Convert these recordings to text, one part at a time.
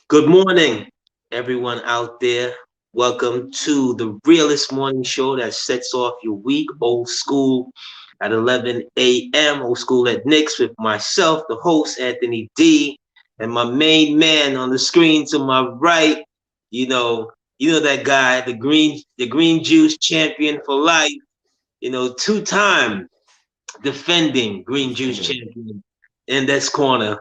Good morning, everyone out there. Welcome to the realest morning show that sets off your week, old school at 11 a.m., old school at Knicks with myself, the host, Anthony D, and my main man on the screen to my right. You know, you know that guy, the green juice champion for life, two-time defending green juice Defending champion in this corner,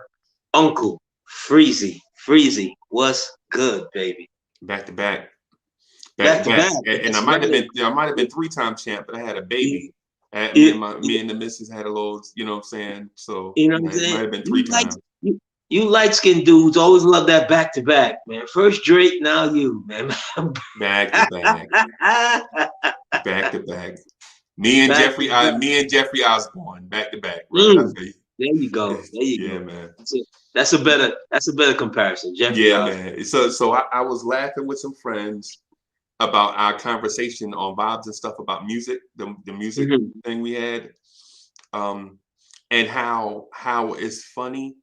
Uncle Freezy. Freezy, what's good, baby? back to back, back to Back to back, back. and I That's might have right. been, I might have been three-time champ, but I had a baby. You, And you, me and the missus had a little, you know what I'm saying? So you know what I'm it might saying? have been three You like times, you light skinned dudes always love that back to back, man. First Drake, now you, man. back to back, back to back. Back to back. Me and Jeffrey Osborne, back to back, right? I Mm, feel you. there you go. There you Yeah, go. man. That's a better comparison. Jeffrey Yeah, Oz. man. So I was laughing with some friends about our conversation on vibes and stuff about music, the music Mhm. thing we had, um, and how it's funny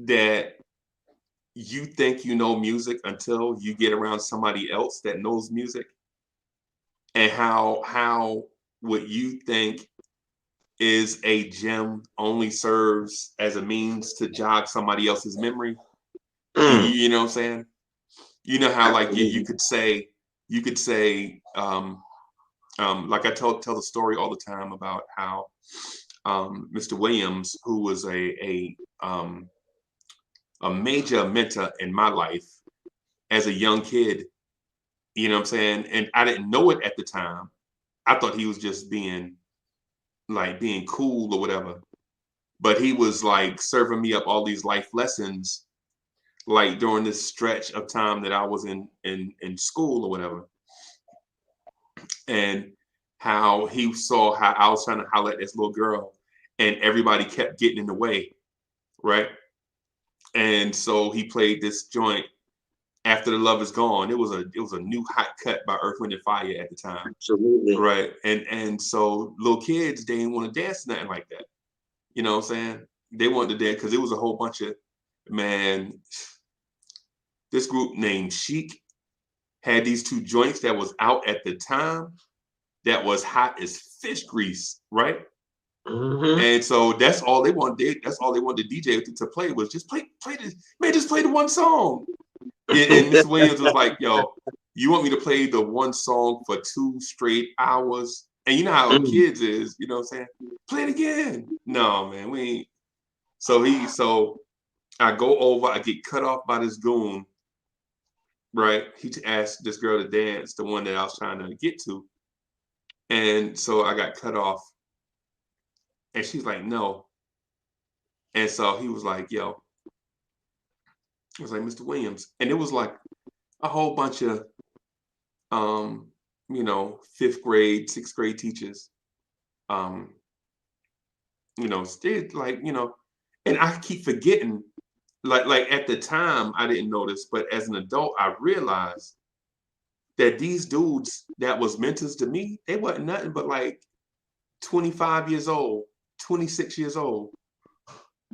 that you think you know music until you get around somebody else that knows music, and how what you think is a gem only serves as a means to jog somebody else's memory. Mm, You know what I'm saying? You know how like you absolutely. could say you could say like I tell the story all the time about how Mr. Williams, who was a major mentor in my life as a young kid, you know what I'm saying? And I didn't know it at the time. I thought he was just being cool or whatever. But he was like serving me up all these life lessons like during this stretch of time that I was in school or whatever. And how he saw how I was trying to holler at this little girl and everybody kept getting in the way, right? And so he played this joint after the love is gone. It was a new hot cut by Earth, Wind and Fire at the time, Absolutely. right? And so little kids they didn't want to dance to nothing like that. You know what I'm saying? They wanted to dance because it was a whole bunch of man. This group named Chic had these two joints that was out at the time that was hot as fish grease, right? Hmm. And so that's all they wanted. That's all they wanted the DJ to play was just play this man, just play the one song. And Mr. Williams was like, "Yo, you want me to play the one song for 2 straight hours?" And you know how Mm. kids is, you know what I'm saying? Play it again. No, man, we ain't. So I go over, I get cut off by this goon, right? He asked this girl to dance, the one that I was trying to get to. And so I got cut off. And she's like, no. And so he was like, yo, it was like Mr. Williams. And it was like a whole bunch of um, fifth grade, sixth grade teachers. Um, they like, and I keep forgetting, like at the time I didn't notice, but as an adult, I realized that these dudes that was mentors to me, they wasn't nothing but like 25 years old, 26 years old,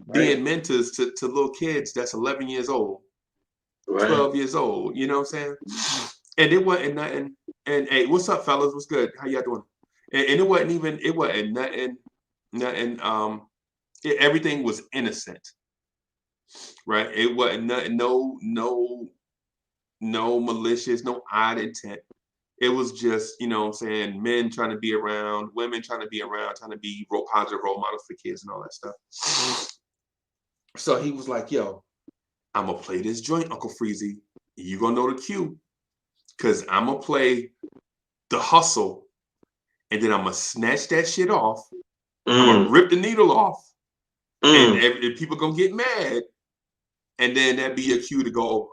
Right. being mentors to little kids that's 11 years old, Right. 12 years old. You know what I'm saying? And it wasn't nothing. And hey, what's up, fellas? What's good? How y'all doing? And it wasn't nothing. Everything was innocent, right? It wasn't nothing, no malicious, no odd intent. It was just, you know what I'm saying, men trying to be around, women trying to be around, trying to be positive role models for kids and all that stuff. So he was like, yo, I'm gonna play this joint, Uncle Freezy. You gonna know the cue. Cause I'm gonna play the hustle and then I'm gonna snatch that shit off. I'm gonna Mm. rip the needle off. And Mm. people gonna get mad. And then that'd be your cue to go over.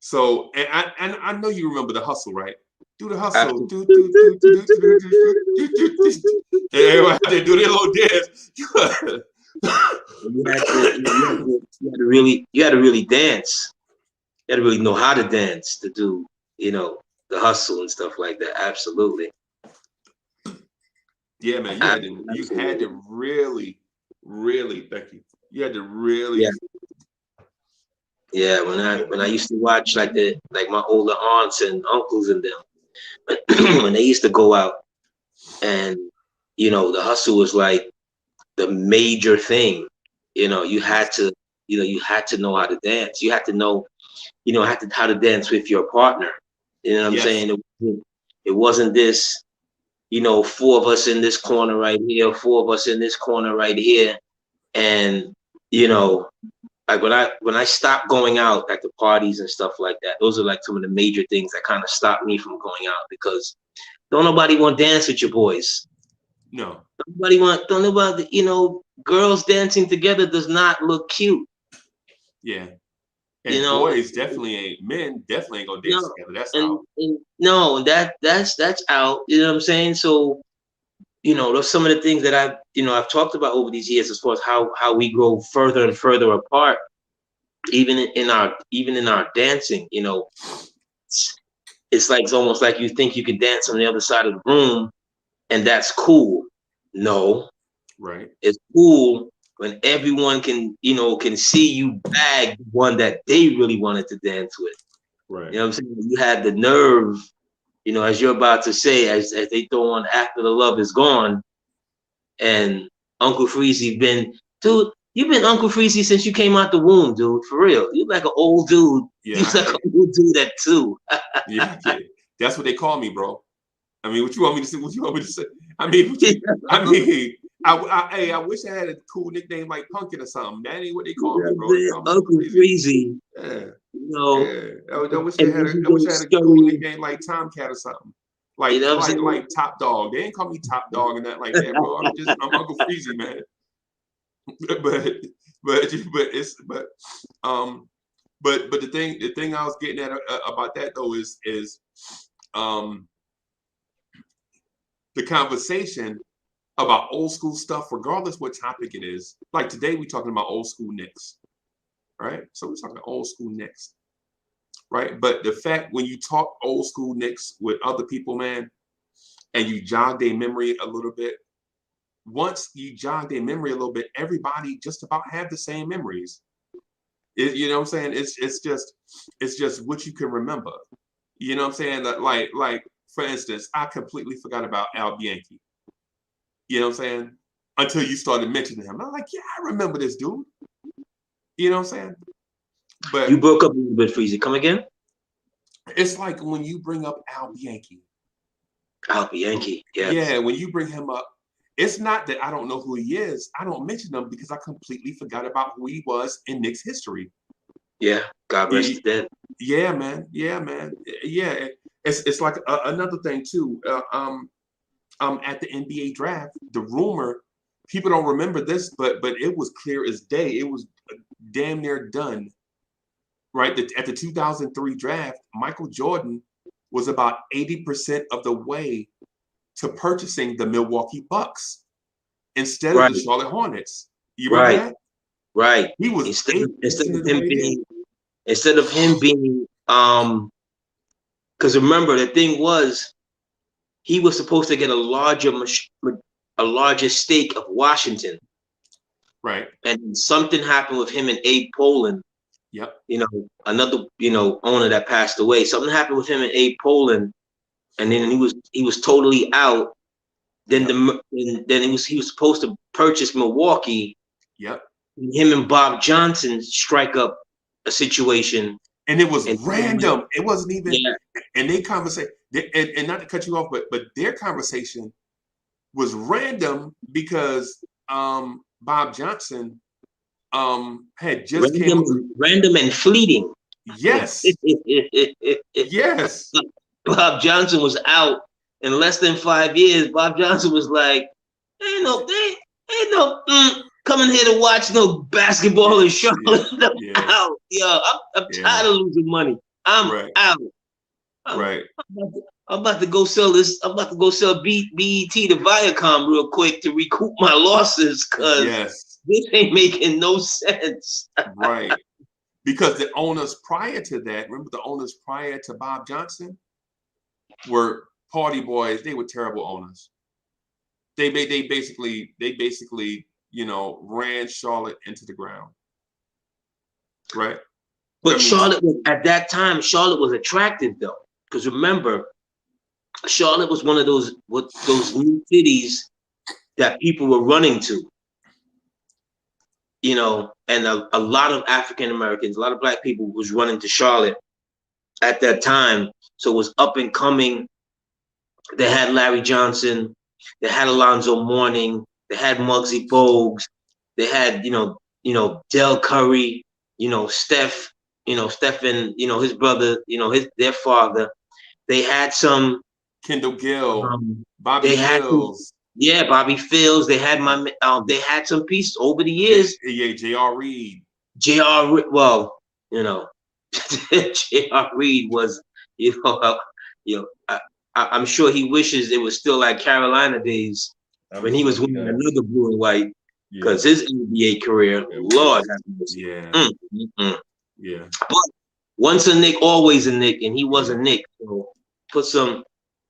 So and I know you remember the hustle, right? Do the hustle. Absolutely. Do do do do do do do do do do. And everybody had to do their little dance. You had to really dance. You had to really know how to dance to do, you know, the hustle and stuff like that. Absolutely. Yeah, man, you had Absolutely. to really, really thank you. You had to Yeah. really Yeah, when I used to watch like my older aunts and uncles and them when they used to go out and the hustle was like the major thing. You had Yes. to you had to know how to dance. You had to know how to dance with your partner. You know what I'm Yes. saying? It wasn't this, four of us in this corner right here, four of us in this corner right here, and you know like when I stopped going out at the parties and stuff like that, those are like some of the major things that kind of stopped me from going out because don't nobody want to dance with your boys. No. Don't nobody, girls dancing together does not look cute. Yeah. You And know, boys definitely ain't. Men definitely ain't gonna dance no, together. That's and, out. and no, that's out. You know what I'm saying? So, those some of the things that I've talked about over these years as far as how we grow further and further apart, even in our dancing. It's almost like you think you can dance on the other side of the room, and that's cool. No, Right. it's cool when everyone can see you bag the one that they really wanted to dance with. Right. You know what I'm saying? You had the nerve, as you're about to say, as they throw on After the Love Is Gone, and Uncle Freezy dude, you've been Uncle Freezy since you came out the womb, dude, for real. You're like an old dude. Yeah. You're like an old dude at two. Yeah. Yeah. That's what they call me, bro. I mean, what you want me to say? What you want me to say? I mean, what you, I mean, hey, I wish I had a cool nickname like Pumpkin or something. That ain't what they call me, bro. They call me Uncle Uncle Freezy. Freezy, Yeah. you know, Yeah. I wish I and had then a you I wish go I had a cool scurry, nickname like Tomcat or something. you know what I'm saying? Like Top Dog. They ain't call me Top Dog and that like that, bro. I'm Uncle Freezy, man. but um but the thing I was getting at about that though is um the conversation about old school stuff, regardless what topic it is. Like today, we're talking about old school Knicks, right? So we're talking old school Knicks, right? But the fact when you talk old school Knicks with other people, man, and you jog their memory a little bit, once you jog their memory a little bit, everybody just about have the same memories. You know what I'm saying? It's just what you can remember. You know what I'm saying? Like for instance, I completely forgot about Al Bianchi. You know what I'm saying? Until you started mentioning him. I'm like, yeah, I remember this dude. You know what I'm saying? But You broke up a little bit, Freezy. Come again? it's like when you bring up Al Bianchi. Al Yankee. Yes. Yeah, when you bring him up, it's not that I don't know who he is. I don't mention him because I completely forgot about who he was in Knicks history. Yeah. God rest Y- the dead. Yeah, man. Yeah, man. Yeah. It's like another thing too. At the NBA draft, the rumor, people don't remember this, but it was clear as day. It was damn near done, right? At the 2003 draft, Michael Jordan was about 80% of the way to purchasing the Milwaukee Bucks instead of Right. the Charlotte Hornets. You remember Right. that? Right. He was Instead of instead 80% of of the him way there. being instead of him being because remember the thing was he was supposed to get a larger stake of Washington, Right. and something happened with him and Abe Poland. Yep. Another owner that passed away. Something happened with him and Abe Poland, and then he was totally out. Yep. Then he was supposed to purchase Milwaukee. Yep. Him and Bob Johnson strike up a situation, And it was and random. It wasn't even, yeah, and they conversation, and not to cut you off, but their conversation was random because Bob Johnson had just came random, up. random and fleeting. Yes, yes, Bob Johnson was out in less than 5 years. Bob Johnson was like, ain't no coming here to watch no basketball yeah, in yeah, Charlotte. I'm yeah, out. Yo, I'm yeah. tired of losing money. I'm Right, out. I'm, right. I'm about to go sell this. I'm about to go sell BET to Viacom real quick to recoup my losses because Yes, this ain't making no sense. right. Because the owners prior to that, remember the owners prior to Bob Johnson were party boys. They were terrible owners. They basically ran Charlotte into the ground, right? But Charlotte was at that time. Charlotte was attractive though, because remember, Charlotte was one of those new cities that people were running to. You know, and a lot of African Americans, a lot of Black people was running to Charlotte at that time. So it was up and coming. They had Larry Johnson, they had Alonzo Mourning, they had Muggsy Bogues, they had Del Curry, Steph, Stephen, his brother, their father. They had some Kendall Gill, Bobby Fields. Yeah, Bobby Fields. They had they had some pieces over the years. J.R. Reid. Well, J.R. Reid was, I'm sure he wishes it was still like Carolina days when he was winning another blue and white, because his NBA career, Lord have mercy. Yeah. But once a Knick, always a Knick, and he was a Knick. So put some,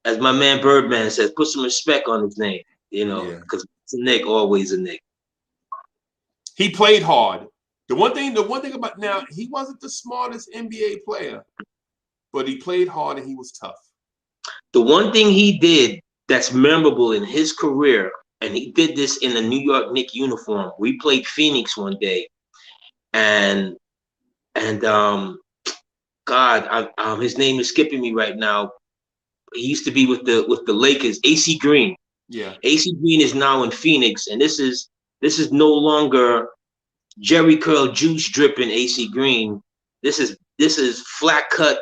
as my man Birdman says, put some respect on his name, because it's a Knick, always a Knick. He played hard. The one thing about now, he wasn't the smartest NBA player, but he played hard and he was tough. The one thing he did that's memorable in his career, and he did this in the New York Knicks uniform. We played Phoenix one day, and God, his name is skipping me right now. He used to be with the Lakers, AC Green. Yeah. AC Green is now in Phoenix, and this is no longer Jerry Curl juice dripping AC Green. This is flat cut,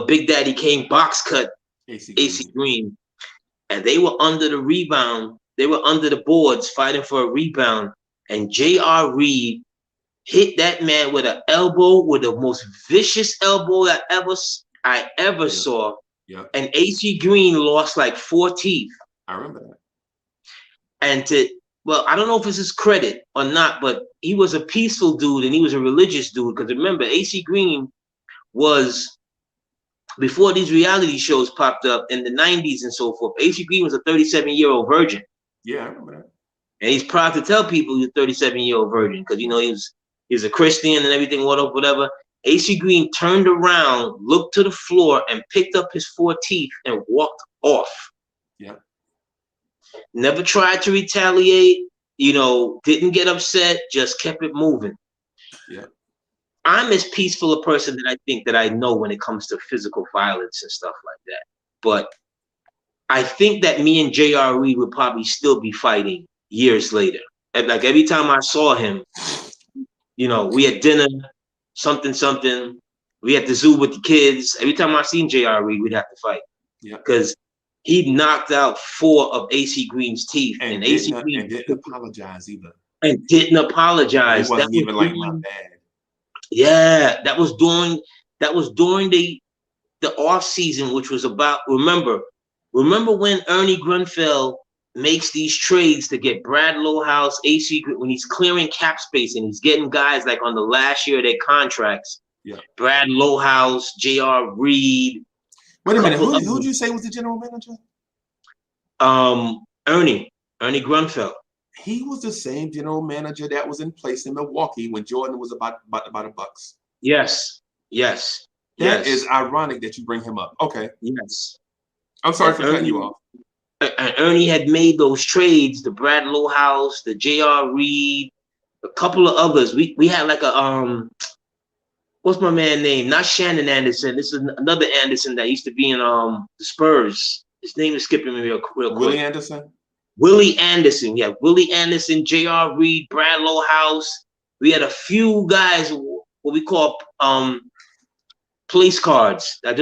Big Daddy Kane box cut AC Green. And they were under the rebound. They were under the boards fighting for a rebound. And J.R. Reid hit that man with an elbow, with the most vicious elbow I ever saw. Yeah. And AC Green lost like 4 teeth. I remember that. And I don't know if it's his credit or not, but he was a peaceful dude and he was a religious dude. Because remember, AC Green was, before these reality shows popped up in the 90s and so forth, AC Green was a 37-year-old virgin. Yeah, I remember that. And he's proud to tell people he's a 37-year-old virgin because, he was a Christian and everything, whatever. AC Green turned around, looked to the floor, and picked up his 4 teeth and walked off. Yeah. Never tried to retaliate, didn't get upset, just kept it moving. Yeah. I'm as peaceful a person that I think that I know when it comes to physical violence and stuff like that. But I think that me and J.R. Reid would probably still be fighting years later. And like every time I saw him, we had dinner, something. We at the zoo with the kids. Every time I seen J.R. Reid, we'd have to fight. Yeah. Because he knocked out 4 of AC Green's teeth. And AC Green didn't apologize either. And didn't apologize. He wasn't even like, my bad. Yeah, that was during the off season, which was about, remember when Ernie Grunfeld makes these trades to get Brad Lohaus, AC, when he's clearing cap space and he's getting guys like on the last year of their contracts. Yeah. Brad Lohaus, J.R. Reid. Wait a minute, who'd you say was the general manager? Ernie Grunfeld. He was the same general manager that was in place in Milwaukee when Jordan was about a Bucks. Yes. That is ironic that you bring him up. Okay. Yes. I'm sorry for cutting you off. And Ernie had made those trades, the Brad Lohaus, the J.R. Reid, a couple of others. We had like a what's my man name? Not Shannon Anderson. This is another Anderson that used to be in the Spurs. His name is skipping me real quick. Willie Anderson. Willie Anderson. We had Willie Anderson, J.R. Reid, Brad Lohaus. We had a few guys, what we call place cards that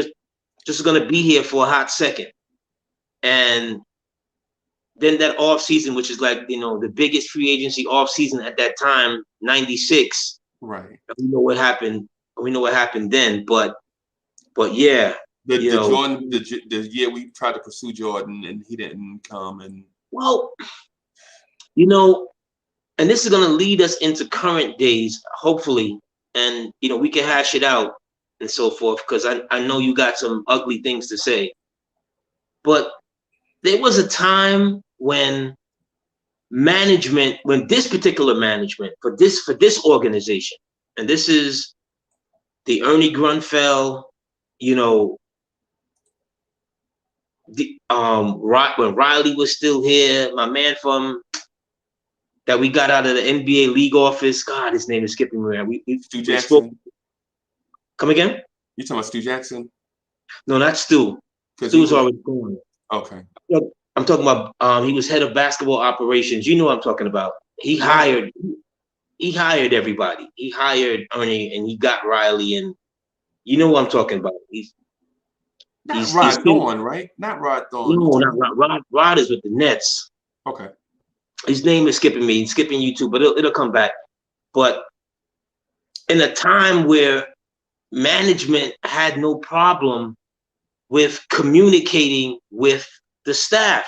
just gonna be here for a hot second. And then that off season, which is like, the biggest free agency off season at that time, 96. Right. We know what happened. We know what happened then, but yeah. The Jordan, the year we tried to pursue Jordan and he didn't come, and well, and this is gonna lead us into current days, hopefully, and we can hash it out and so forth, because I know you got some ugly things to say. But there was a time when this particular management for this organization, and this is the Ernie Grunfeld, you know, when Riley was still here, my man from that we got out of the NBA league office. God, his name is skipping me. Stu we spoke. Jackson. Come again? You talking about Stu Jackson? No, not Stu. Stu's always gone. Okay. I'm talking about he was head of basketball operations. You know what I'm talking about. He hired everybody. He hired Ernie and he got Riley, and you know what I'm talking about. He's Rod Thorne, right? Not Rod Thorne. No, not Rod. Rod is with the Nets. Okay. His name is skipping me. He's skipping you too, but it'll come back. But in a time where management had no problem with communicating with the staff,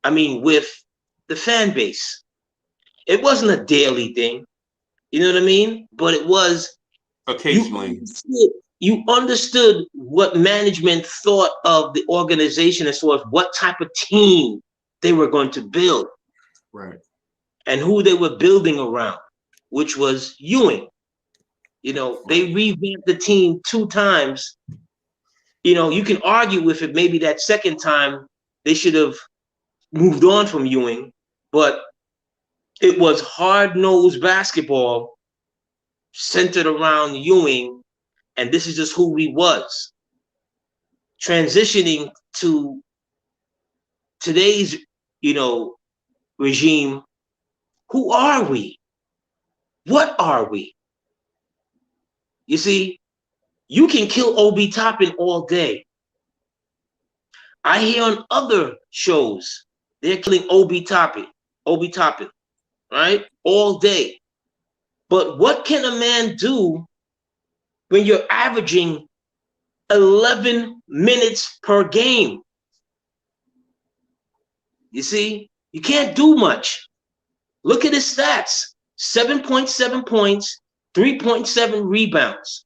with the fan base. It wasn't a daily thing, you know what I mean? But it was occasionally. You understood what management thought of the organization as far as what type of team they were going to build. Right. And who they were building around, which was Ewing. They revamped the team 2 times. You can argue with it. Maybe that second time they should have moved on from Ewing, but it was hard-nosed basketball centered around Ewing, and this is just who he was. Transitioning to today's, regime, who are we? What are we? You see, you can kill Obi Toppin all day. I hear on other shows, they're killing Obi Toppin, right? All day. But what can a man do when you're averaging 11 minutes per game? You see, you can't do much. Look at his stats. 7.7 points, 3.7 rebounds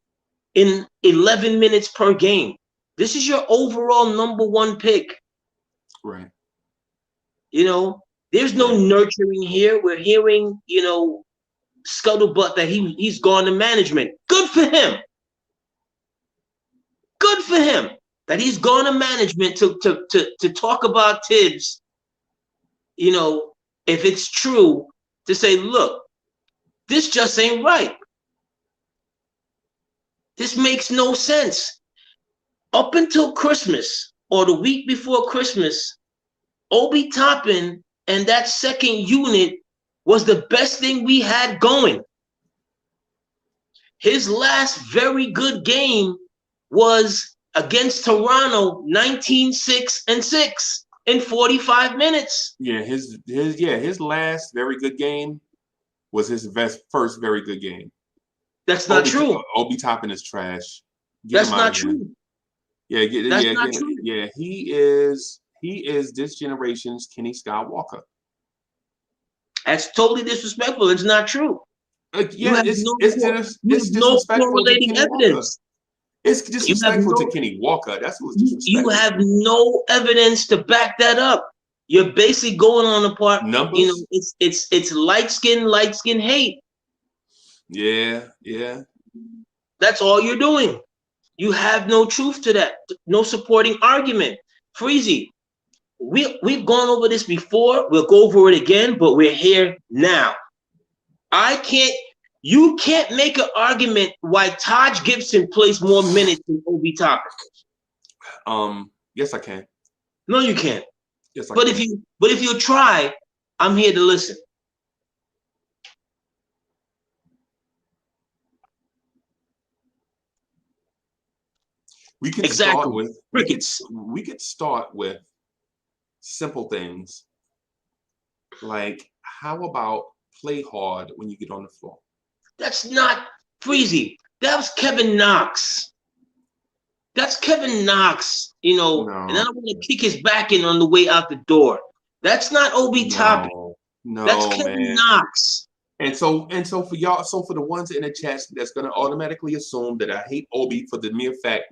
in 11 minutes per game. This is your overall number 1 pick. Right. There's no nurturing here. We're hearing, scuttlebutt that he's gone to management. Good for him. Good for him that he's gone to management to talk about Tibbs. If it's true, to say, look, this just ain't right. This makes no sense. Up until Christmas or the week before Christmas, Obi Toppin and that second unit was the best thing we had going. His last very good game was against Toronto, 19-6-6 in 45 minutes. Yeah, his last very good game was his first very good game. That's not true. Obi Toppin is trash. That's not true. Yeah, true. Yeah, he is this generation's Kenny Skywalker. That's totally disrespectful. It's not true. It's disrespectful correlating evidence. It's disrespectful to Kenny Walker. That's what's disrespectful. You have no evidence to back that up. You're basically going on the part. Numbers. It's light skin hate. Yeah. That's all you're doing. You have no truth to that. No supporting argument. Freezy, we've gone over this before. We'll go over it again, but we're here now. You can't make an argument why Taj Gibson plays more minutes than Obi Toppin. Yes, I can. No, you can't. Yes, I can. But if you try, I'm here to listen. We could start with crickets. We could start with simple things like, how about play hard when you get on the floor? That's not Freezy. That was Kevin Knox. That's Kevin Knox, No. And I don't want to kick his back in on the way out the door. That's not Obi Toppin. No, that's Kevin Knox. And so for y'all, for the ones in the chat that's gonna automatically assume that I hate Obi for the mere fact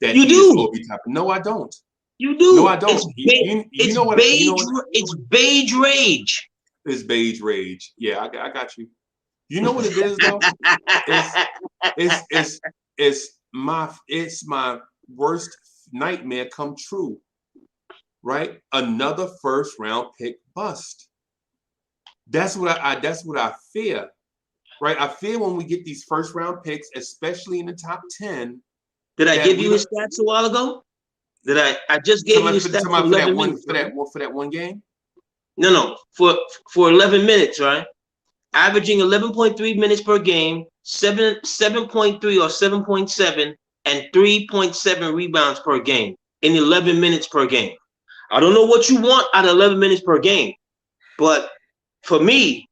that he is Obi Toppin. No, I don't. You do. No, I don't. It's beige rage. It's beige rage. Yeah, I got you. You know what it is though? it's my worst nightmare come true. Right? Another first round pick bust. That's what I fear. Right? I fear when we get these first round picks, especially in the top 10, Did I that give we you his don't stats a while ago? Did I just gave somebody you his for, stats somebody for for that 11 one minutes, for right? that one game. No, for 11 minutes, right? Averaging 11.3 minutes per game, 7.3 or 7.7, and 3.7 rebounds per game in 11 minutes per game. I don't know what you want out of 11 minutes per game, but for me,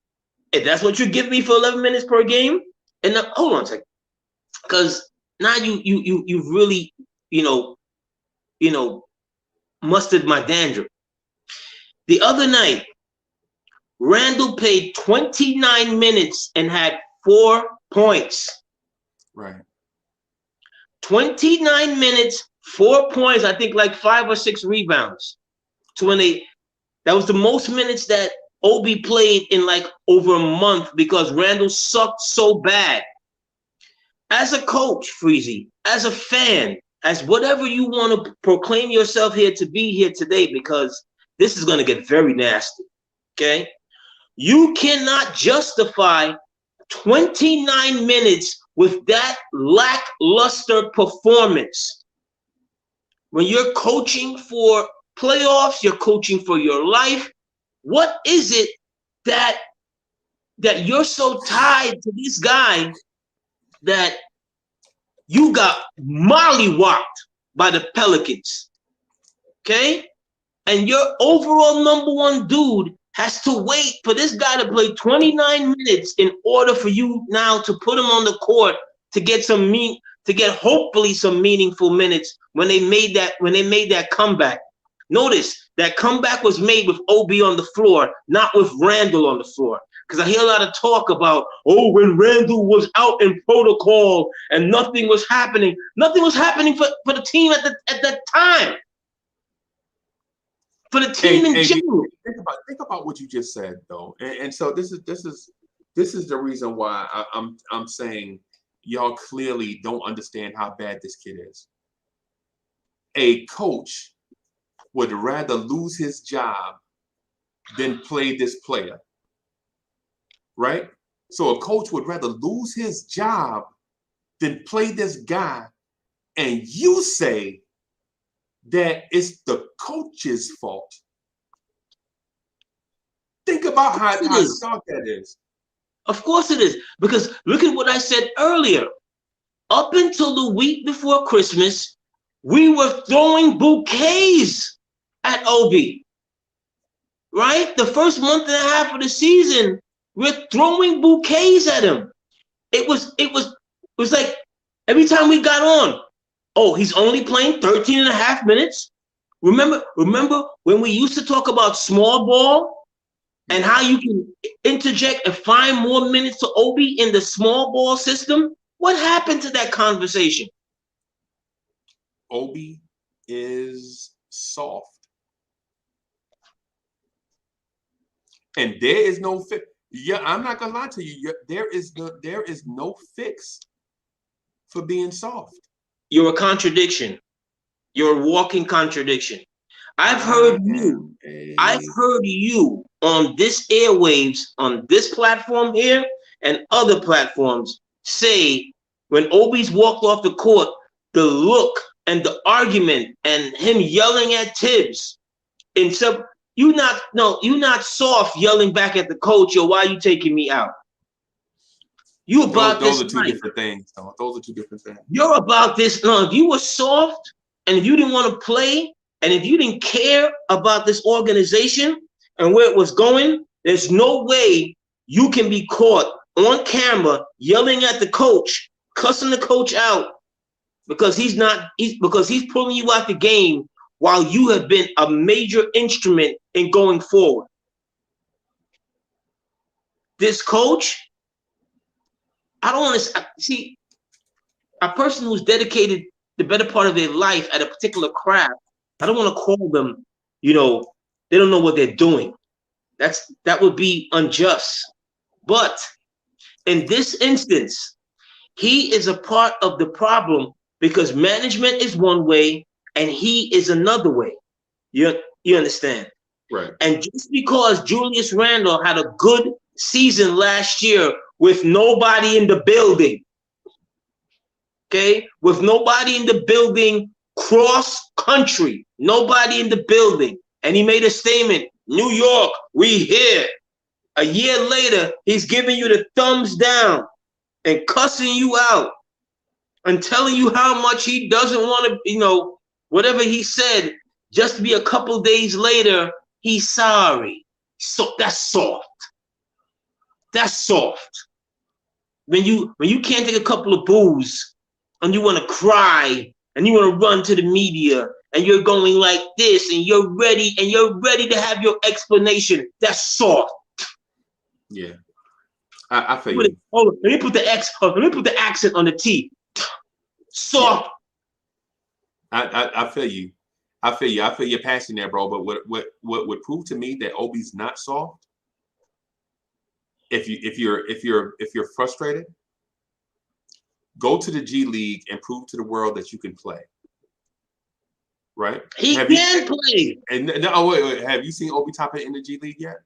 if that's what you give me for 11 minutes per game, and now, hold on a second, because now you really you know you know mustard my dandruff. The other night, Randle played 29 minutes and had 4 points. Right. 29 minutes, 4 points, I think like 5 or 6 rebounds. That was the most minutes that Obi played in like over a month because Randle sucked so bad. As a coach, Freezy, as a fan, as whatever you want to proclaim yourself here to be here today, because this is going to get very nasty. Okay? You cannot justify 29 minutes with that lackluster performance. When you're coaching for playoffs, you're coaching for your life. What is it that you're so tied to this guy that you got mollywopped by the Pelicans? Okay? And your overall number one dude has to wait for this guy to play 29 minutes in order for you now to put him on the court to get hopefully some meaningful minutes when they made that comeback. Notice that comeback was made with Obi on the floor, not with Randle on the floor. Because I hear a lot of talk about, when Randle was out in protocol and nothing was happening. Nothing was happening for the team at that time. For the team in general. Think about what you just said though, and so this is the reason why I'm saying y'all clearly don't understand how bad this kid is. A coach would rather lose his job than play this player, right? So a coach would rather lose his job than play this guy, and you say that it's the coach's fault. Think about how stark that is. Of course it is. Because look at what I said earlier. Up until the week before Christmas, we were throwing bouquets at Obi. Right? The first month and a half of the season, we're throwing bouquets at him. It was like every time we got on, he's only playing 13 and a half minutes. Remember when we used to talk about small ball and how you can interject and find more minutes to Obi in the small ball system? What happened to that conversation? Obi is soft. And there is no fix. Yeah, I'm not gonna lie to you. There is no fix for being soft. You're a contradiction. You're a walking contradiction. I've heard you on this airwaves, on this platform here, and other platforms say when Obi's walked off the court, the look and the argument and him yelling at Tibbs. And so you're not soft yelling back at the coach, why are you taking me out? You about those this are two life. different things, though. Those are two different things. You're about this. No, if you were soft and if you didn't want to play and if you didn't care about this organization and where it was going, there's no way you can be caught on camera yelling at the coach, cussing the coach out because he's pulling you out the game while you have been a major instrument in going forward. This coach, I don't want to see a person who's dedicated the better part of their life at a particular craft. I don't want to call them, they don't know what they're doing. That would be unjust. But in this instance, He is a part of the problem because management is one way and he is another way. You understand? Right. And just because Julius Randle had a good season last year with nobody in the building, okay, with nobody in the building cross country, nobody in the building, and he made a statement, New York, we here. A year later, he's giving you the thumbs down and cussing you out and telling you how much he doesn't want to, whatever he said, just to be a couple days later, he's sorry. So that's soft. That's soft. When you can't take a couple of boos and you want to cry and you want to run to the media and you're going like this and you're ready to have your explanation, that's soft. Yeah. I feel you. Let me put the accent on the T. Soft. I feel you. I feel you. I feel your passion there, bro. But what would prove to me that Obi's not soft? If you're frustrated, go to the G League and prove to the world that you can play. Right? He can play. And no, wait. Have you seen Obi Toppin in the G League yet?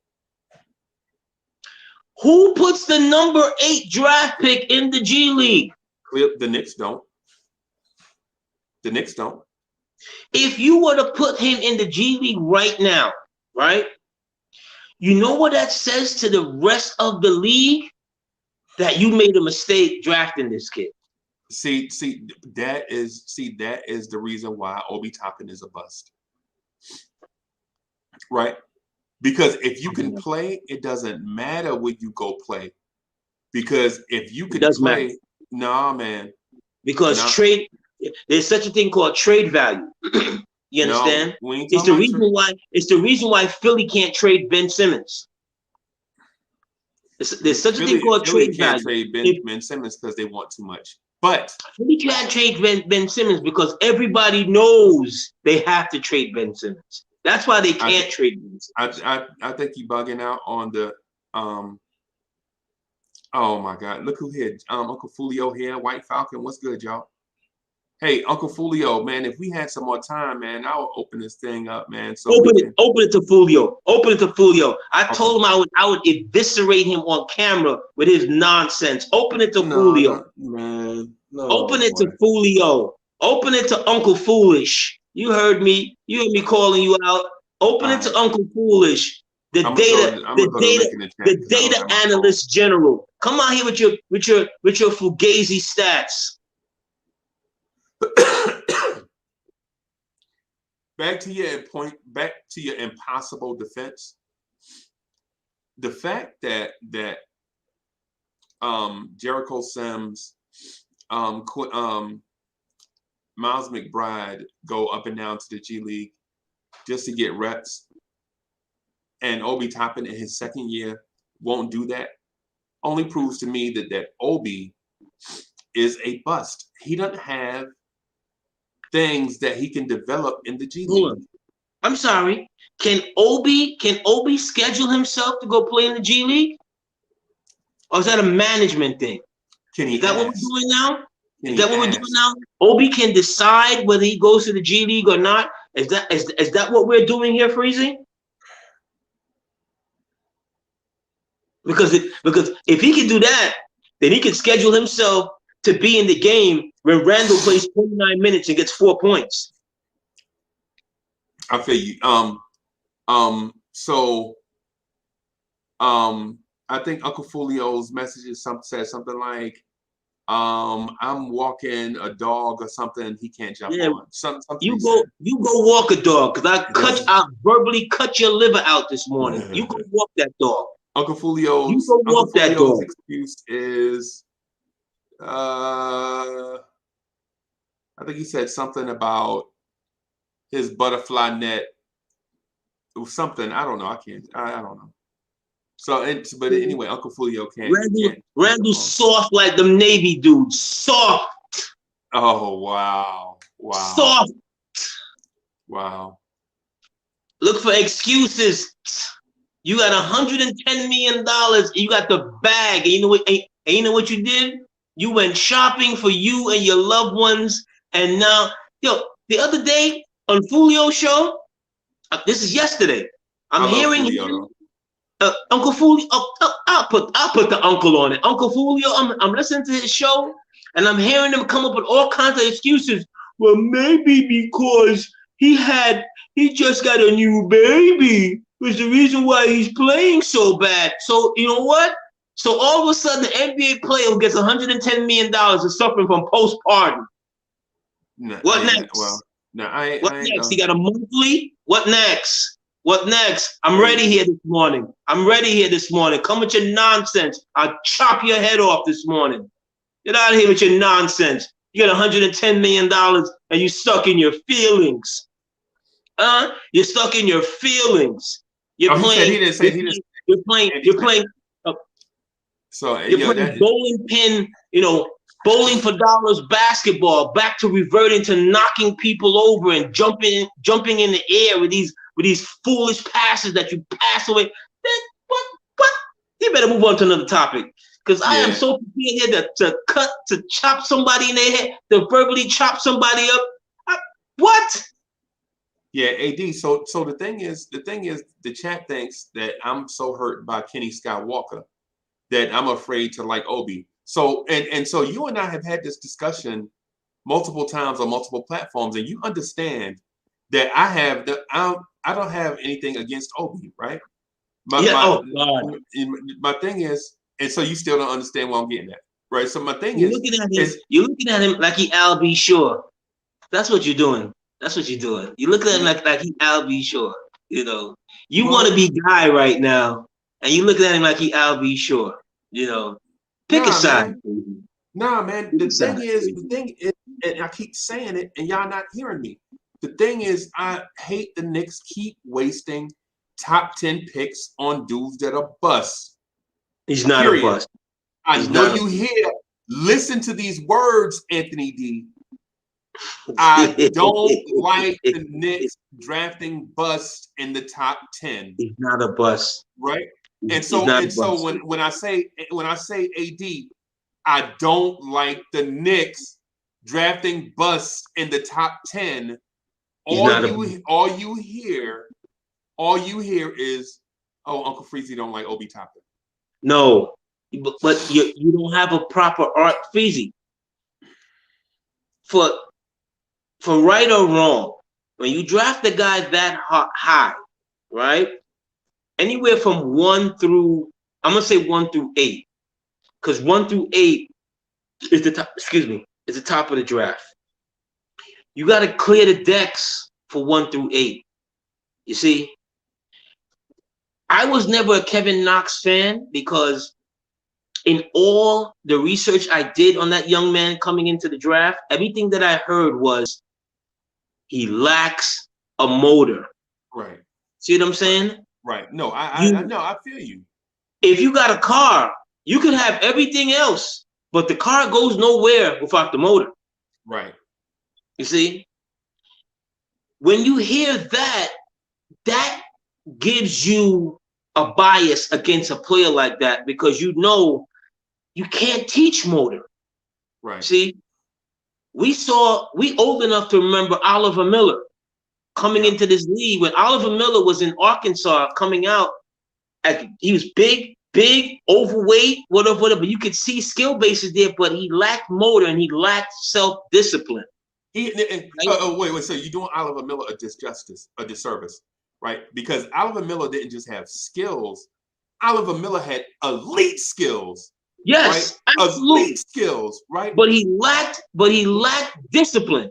Who puts the number 8 draft pick in the G League? The Knicks don't. The Knicks don't. If you were to put him in the G League right now, right? You know what that says to the rest of the league? That you made a mistake drafting this kid. See, that is the reason why Obi Toppin is a bust. Right? Because if you can play, it doesn't matter where you go play. Because if you can play, nah, man. Because there's such a thing called trade value. You understand? No, it's the reason why Philly can't trade Ben Simmons. There's such a thing called trade value. Trade Ben Simmons because they want too much. But Philly can't trade Ben Simmons because everybody knows they have to trade Ben Simmons. That's why they can't trade Ben Simmons. I think you're bugging out on the oh my God, look who here. Uncle Fulio here, White Falcon. What's good, y'all? Hey, Uncle Fulio, man, if we had some more time, man, I'll open this thing up, man. So open it to Fulio. Open it to Fulio. I told him I would eviscerate him on camera with his nonsense. Open it to Fulio. Man. No, open it to Fulio. Open it to Uncle Foolish. You heard me. You heard me calling you out. Open it to Uncle Foolish. The data analyst general. Come out here with your fugazi stats. Back to your impossible defense. The fact that Jericho Sims, Miles McBride go up and down to the G League just to get reps, and Obi Toppin in his second year won't do that, only proves to me that Obi is a bust. He doesn't have things that he can develop in the G League. I'm sorry. Can Obi schedule himself to go play in the G League? Or is that a management thing? Is that what we're doing now? Is that what we're doing now? Obi can decide whether he goes to the G League or not. Is that what we're doing here, Freezy? Because if he can do that, then he can schedule himself to be in the game when Randle plays 29 minutes and gets 4 points. I feel you. I think Uncle Fulio's message says something like, I'm walking a dog or something he can't jump on. Something you go walk a dog, because I verbally cut your liver out this morning. You go walk that dog. Uncle Fulio's excuse is I think he said something about his butterfly net. It was something. I don't know. I don't know. So, but anyway, Uncle Fulio can't. Randle's soft like them Navy dudes. Soft. Oh, wow. Soft. Wow. Look for excuses. You got $110 million. And you got the bag. And you know what you did? You went shopping for you and your loved ones, and now, yo, the other day on Fulio's show, this is yesterday. I'm I love hearing Julio him, though. Uncle Fulio. I'll put the uncle on it. Uncle Fulio. I'm listening to his show, and I'm hearing him come up with all kinds of excuses. Well, maybe because he just got a new baby was the reason why he's playing so bad. So you know what? So all of a sudden, the NBA player who gets $110 million is suffering from postpartum. No, What next? well, no, I What ain't next? He gonna. got a monthly. What next? What next? I'm Hey, ready here this morning. I'm ready here this morning. Come with your nonsense. I'll chop your head off this morning. Get out of here with your nonsense. You got $110 million and you stuck in your feelings. You're stuck in your feelings. You're oh, he said he playing. didn't say You're he didn't. playing. You're playing. And he You're said playing. Uh, so. you're Yo, playing that bowling pin. Bowling for dollars basketball. Back to reverting to knocking people over and jumping in the air with these foolish passes that you pass away. What? You better move on to another topic. Because I am yeah. so prepared here to chop somebody in their head, to verbally chop somebody up. What? Yeah, AD. So the chat thinks that I'm so hurt by Kenny Skywalker that I'm afraid to like Obi. So and so you and I have had this discussion multiple times on multiple platforms, and you understand that I don't have anything against Obi, right? My Yeah. my Oh God. my thing is, and so you still don't understand what I'm getting at, right? So my thing You're looking at him. is You're looking at him like he Al B. Sure. That's what you're doing. That's what you're doing. You look at him like he Al B. Sure. You know. You want to well, be Guy right now, and you look at him like he Al B. Sure. You know. Pick a nah, side. man. Nah, man. Pick a side. The thing is, and I keep saying it, and y'all not hearing me. The thing is, I hate the Knicks keep wasting top 10 picks on dudes that are busts. He's not a Period. bust. I He's know not a. you hear. Listen to these words, Anthony D. I don't like the Knicks drafting busts in the top 10. He's not a bust. Right? He's not a So bust. when I say AD, I don't like the Knicks drafting busts in the top 10. He's not a. All you hear is, oh, Uncle Freezy don't like Obi Toppin. No, but you don't have a proper art, Feezy. For right or wrong, when you draft a guy that high, right? Anywhere from 1 through, I'm gonna say 1 through 8, because 1 through 8 is the top. Excuse me, is the top of the draft. You got to clear the decks for 1 through 8. You see, I was never a Kevin Knox fan because in all the research I did on that young man coming into the draft, everything that I heard was he lacks a motor. Right. See what I'm saying? Right. No, I know. I feel you. If you got a car, you could have everything else, but the car goes nowhere without the motor. Right. You see? When you hear that, that gives you a bias against a player like that because you know you can't teach motor. Right. See? We old enough to remember Oliver Miller coming into this league. When Oliver Miller was in Arkansas coming out, he was big, overweight, whatever. You could see skill bases there, but he lacked motor and he lacked self-discipline. Wait. So you're doing Oliver Miller a disservice, right? Because Oliver Miller didn't just have skills. Oliver Miller had elite skills. Yes, right? absolutely. Elite skills, right? But he lacked discipline.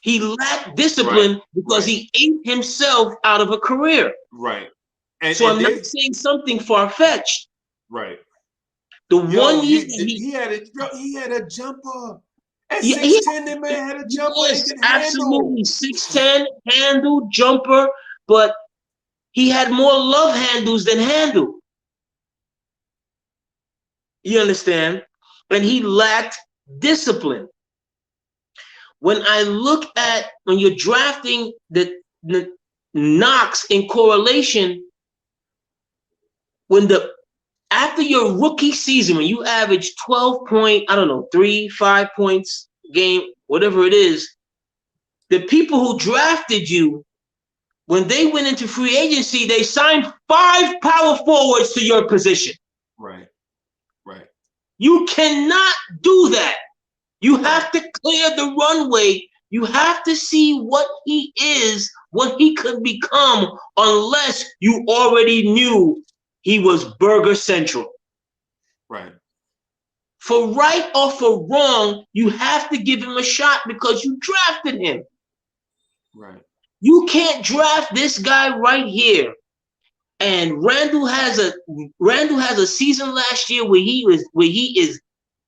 He lacked discipline because he ate himself out of a career. Right. So I'm not saying something far-fetched. Right. The 1 year he had a jumper. At Yeah, 6'10", that man had a jumper. Yes, he could handle. absolutely. 6'10", handle, jumper, but he had more love handles than handle. You understand? And he lacked discipline. When you're drafting the Knox in correlation, when the After your rookie season, when you average 12 point, I don't know, 3, 5 points game, whatever it is, the people who drafted you, when they went into free agency, they signed 5 power forwards to your position. Right. Right. You cannot do that. You have to clear the runway. You have to see what he is, what he could become, unless you already knew he was Burger Central. Right. For right or for wrong, you have to give him a shot because you drafted him. Right. You can't draft this guy right here. And Randle has a season last year where he is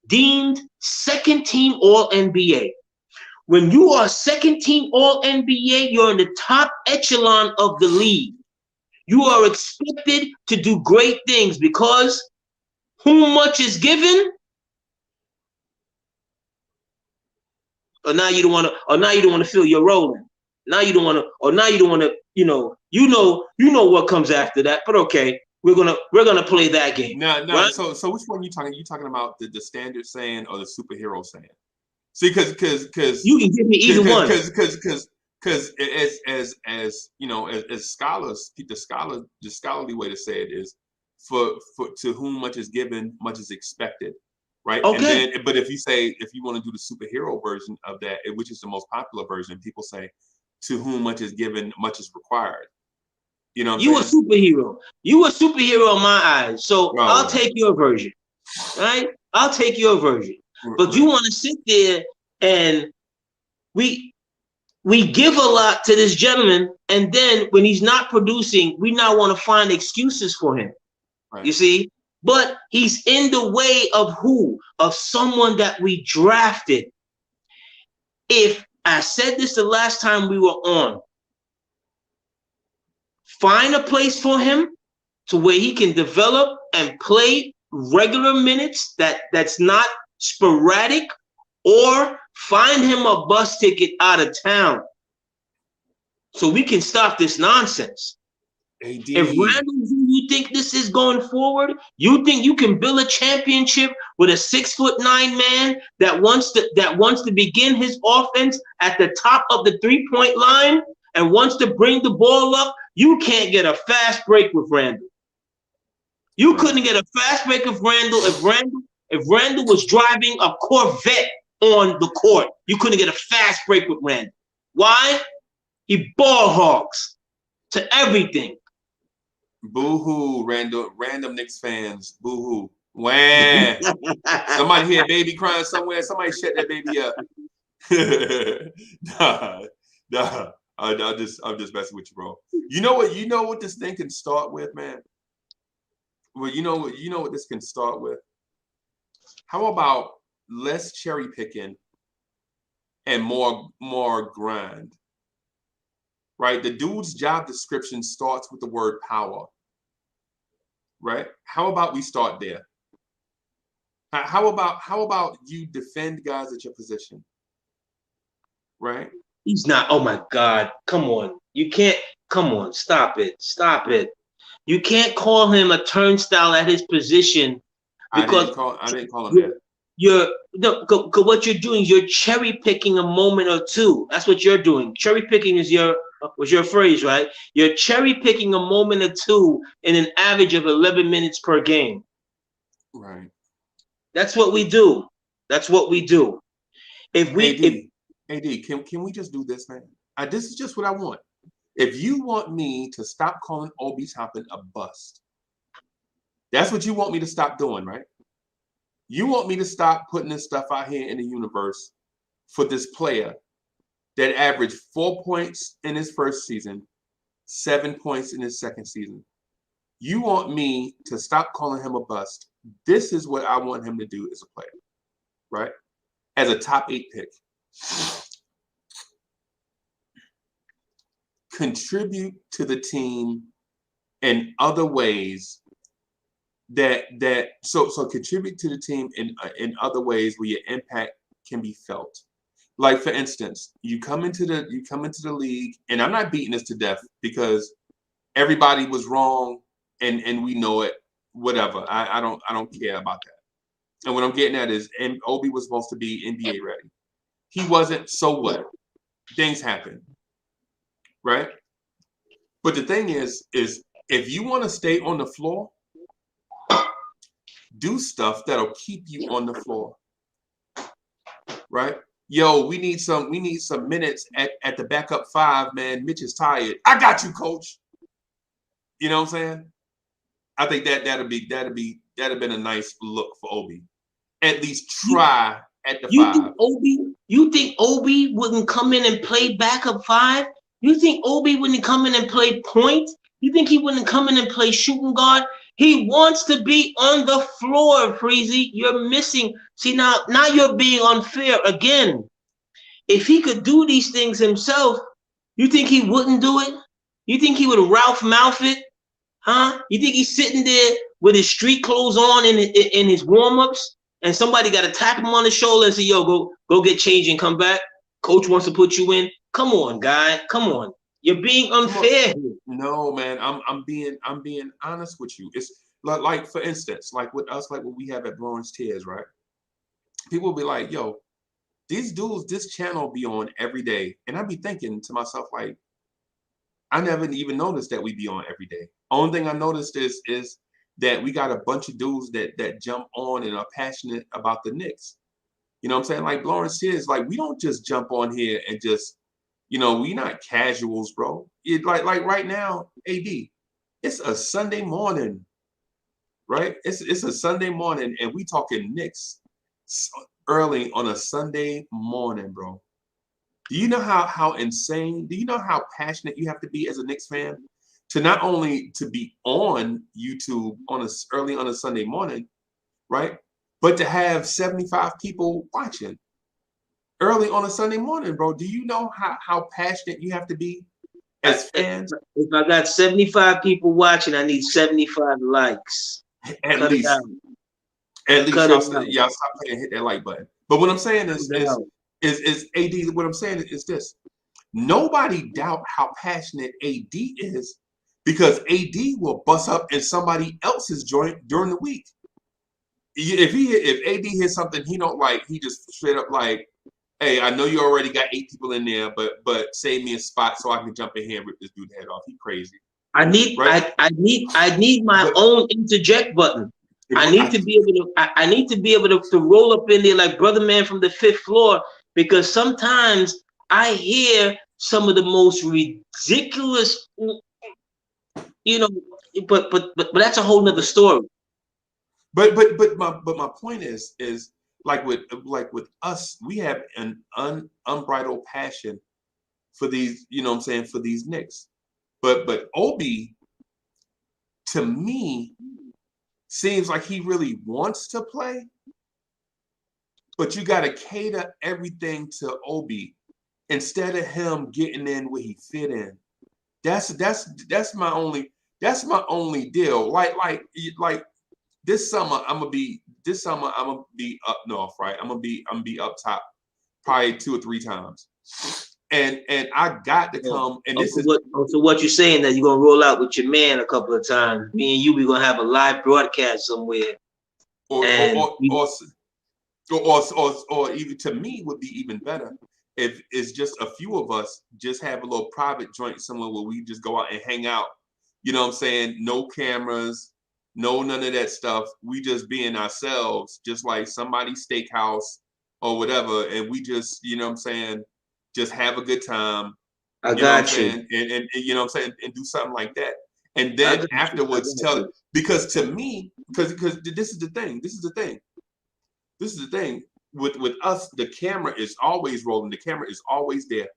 deemed second team All NBA. When you are second team All NBA, you're in the top echelon of the league. You are expected to do great things because who much is given, or now you don't want to feel you're rolling. Now you don't want to, you know what comes after that. But okay, we're gonna play that game. No. Right? So which one you talking? You talking about the standard saying or the superhero saying? See, because you can give me either one. Because as you know, as scholars, the scholarly way to say it is, for to whom much is given, much is expected, right? Okay. And then, but if you want to do the superhero version of that, which is the most popular version, people say, to whom much is given, much is required. You know what I'm saying? You a superhero in my eyes. So I'll take your version, right? I'll take your version. But you want to sit there and we give a lot to this gentleman, and then when he's not producing, we now want to find excuses for him. Right. You see? But he's in the way of who? Of someone that we drafted. If I said this the last time we were on, find a place for him to where he can develop and play regular minutes that's not sporadic, or find him a bus ticket out of town so we can stop this nonsense. AD. If Randle, you think this is going forward, you think you can build a championship with a 6'9" man that wants to begin his offense at the top of the 3-point line and wants to bring the ball up, you can't get a fast break with Randle. You couldn't get a fast break with Randle if Randle was driving a Corvette on the court. You couldn't get a fast break with Randle. Why? He ball hogs to everything. Boo-hoo, random Knicks fans. Boo-hoo. Wham! Somebody hear a baby crying somewhere. Somebody shut that baby up. Nah. I'm just messing with you, bro. You know what this thing can start with, man? Well, you know what this can start with? How about less cherry picking and more grind? Right? The dude's job description starts with the word power. Right? How about we start there? How about you defend guys at your position? Right? He's not. Oh my God! Come on! You can't. Come on! Stop it! Stop it! You can't call him a turnstile at his position because I didn't call him that. What you're doing is you're cherry picking a moment or two. That's what you're doing. Cherry picking was your phrase, right? You're cherry picking a moment or two in an average of 11 minutes per game. Right. That's what we do. That's what we do. AD, can we just do this, man? This is just what I want. If you want me to stop calling Obi Toppin a bust, that's what you want me to stop doing, right? You want me to stop putting this stuff out here in the universe for this player that averaged 4 points in his first season, 7 points in his second season. You want me to stop calling him a bust. This is what I want him to do as a player, right? As a top 8 pick. Contribute to the team in other ways so contribute to the team in other ways where your impact can be felt. Like, for instance, you come into the league, and I'm not beating this to death because everybody was wrong and we know it. whatever. I don't care about that. And what I'm getting at is, and Obi was supposed to be NBA ready. He wasn't. So what? Things happen, right? But the thing is if you want to stay on the floor, do stuff that'll keep you on the floor, right? Yo, we need some minutes at the backup five, man. Mitch is tired. I got you, coach. You know what I'm saying? I think that'd have been a nice look for Obi. At least try at the five. You think Obi wouldn't come in and play backup five? You think Obi wouldn't come in and play point? You think he wouldn't come in and play shooting guard? He wants to be on the floor, Freezy. You're missing. See, now you're being unfair again. If he could do these things himself, you think he wouldn't do it? You think he would Ralph mouth it? Huh? You think he's sitting there with his street clothes on in his warm-ups, and somebody got to tap him on the shoulder and say, yo, go get changed and come back? Coach wants to put you in. Come on, guy. Come on. You're being unfair. No, man. I'm being honest with you. It's like for instance, like with us, like what we have at Blorange Tears, right? People will be like, yo, these dudes, this channel be on every day. And I'd be thinking to myself, like, I never even noticed that we be on every day. Only thing I noticed is that we got a bunch of dudes that jump on and are passionate about the Knicks. You know what I'm saying? Like Blorange Tears, like we don't just jump on here and just, we not casuals, bro. It like right now, AD, it's a Sunday morning, right? It's a Sunday morning, and we talking Knicks early on a Sunday morning, bro. Do you know how insane? Do you know how passionate you have to be as a Knicks fan to not only to be on YouTube early on a Sunday morning, right? But to have 75 people watching early on a Sunday morning, bro. Do you know how passionate you have to be as fans? If I got 75 people watching, I need 75 likes. At least y'all stop playing, hit that like button. But what I'm saying is AD. What I'm saying is this: nobody doubt how passionate AD is, because AD will bust up in somebody else's joint during the week. If AD hears something he don't like, he just straight up like, hey, I know you already got 8 people in there, but save me a spot so I can jump in here and rip this dude's head off. He crazy. I need my own interject button. I need to be able to roll up in there like Brother Man from the 5th floor, because sometimes I hear some of the most ridiculous, but that's a whole nother story. But my point is like with us, we have an unbridled passion for these, for these Knicks. But Obi, to me, seems like he really wants to play, but you got to cater everything to Obi instead of him getting in where he fit in. That's my only deal. Like this summer I'm gonna be up north, right? I'm gonna be up top probably 2 or 3 times. And I got to come, and so what you're saying, that you're gonna roll out with your man a couple of times. Me and you, we're gonna have a live broadcast somewhere. Or even, to me, would be even better if it's just a few of us, just have a little private joint somewhere where we just go out and hang out. You know what I'm saying? No cameras, none of that stuff. We just being ourselves, just like somebody's steakhouse or whatever, and we just, just have a good time. I got you. And you know what I'm saying, and do something like that. And then afterwards tell it, because to me, because this is the thing. With us, the camera is always rolling, the camera is always there.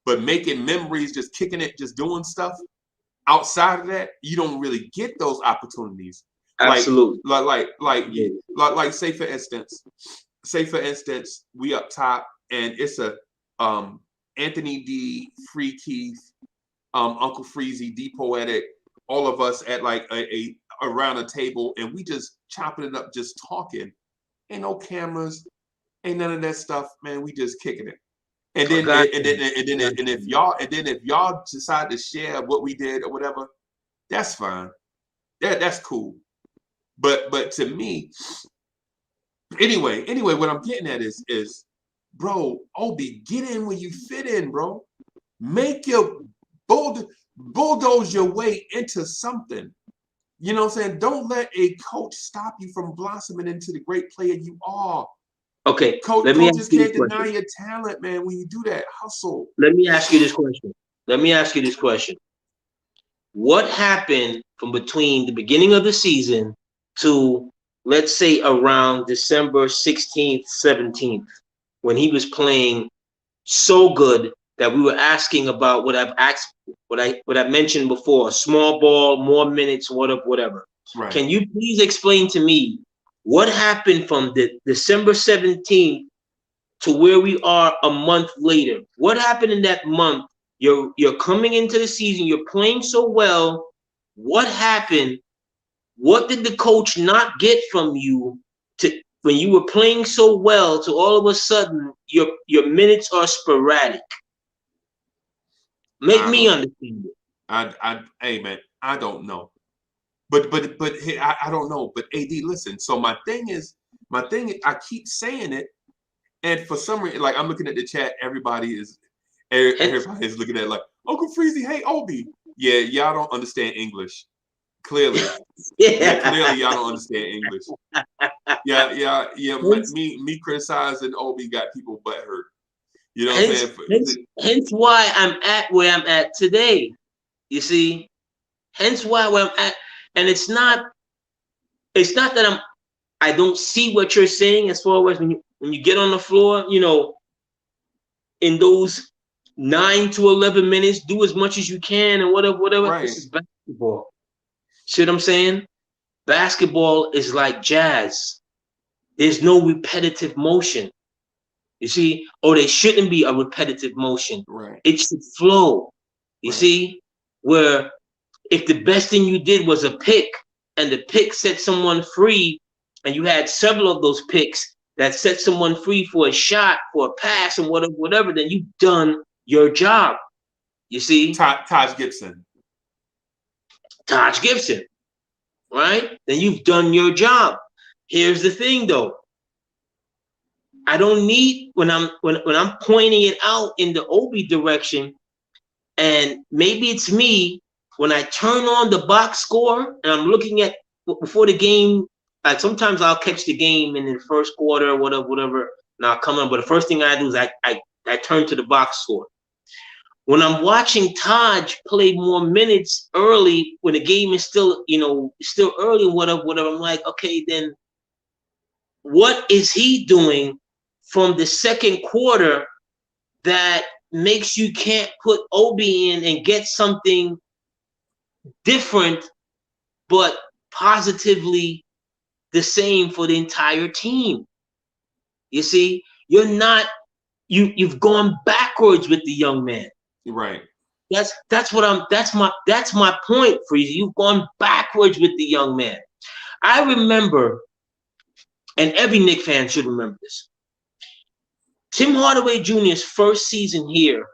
But making memories, just kicking it, just doing stuff outside of that, you don't really get those opportunities. Absolutely. Like say for instance, we up top and it's a Anthony D, Free Keith, Uncle Freezy, D Poetic, all of us at like a around a table, and we just chopping it up, just talking. Ain't no cameras, ain't none of that stuff, man. We just kicking it. And then if y'all decide to share what we did or whatever, that's fine. That's cool. But to me, anyway, what I'm getting at is, bro, Obi, get in where you fit in, bro. Make your bulldoze your way into something. You know what I'm saying? Don't let a coach stop you from blossoming into the great player you are. Okay, let me Coaches ask you this can't deny question. your talent, man. When you do that, hustle. Let me ask you this question. Let me ask you this question. What happened from between the beginning of the season to, let's say, around December 16th, 17th, when he was playing so good that we were asking about what I've asked, what I mentioned before, small ball, more minutes, whatever. Right. Can you please explain to me what happened from the December 17th to where we are a month later? What happened in that month? You're coming into the season, you're playing so well. What happened? What did the coach not get from you to when you were playing so well to all of a sudden your minutes are sporadic? Make I me don't. understand it. Hey man, I don't know. But hey, I don't know. But AD, listen. So my thing. I keep saying it, and for some reason, like I'm looking at the chat, Hence, everybody is looking at it like Uncle Freezy. Hey, Obi. Yeah, y'all don't understand English. Clearly, yeah, yeah. clearly y'all don't understand English. Yeah. hence, Me criticizing Obi got people butt hurt. You know what I'm hence, saying? hence why I'm at where I'm at today. You see, hence why where I'm at, and it's not that I don't see what you're saying as far as when you get on the floor, in those 9 to 11 minutes, do as much as you can and whatever. This Right. is basketball. See what I'm saying? Basketball is like jazz. There's no repetitive motion. You see, or there shouldn't be a repetitive motion. Right. It should flow. You Right. see, where if the best thing you did was a pick and the pick set someone free, and you had several of those picks that set someone free for a shot, for a pass, and whatever, then you've done your job. You see, Taj Gibson. Taj Gibson, right? Then you've done your job. Here's the thing, though. I don't need when I'm pointing it out in the Obi direction, and maybe it's me when I turn on the box score and I'm looking at before the game. Like sometimes I'll catch the game in the first quarter, whatever, and I'll come on. But the first thing I do is I turn to the box score. When I'm watching Taj play more minutes early, when the game is still early, whatever, I'm like, okay, then what is he doing from the second quarter that makes you can't put Obi in and get something different, but positively the same for the entire team? You see, you've gone backwards with the young man. Right. That's my point for you. You've gone backwards with the young man. I remember, and every Knicks fan should remember this. Tim Hardaway Jr.'s first season here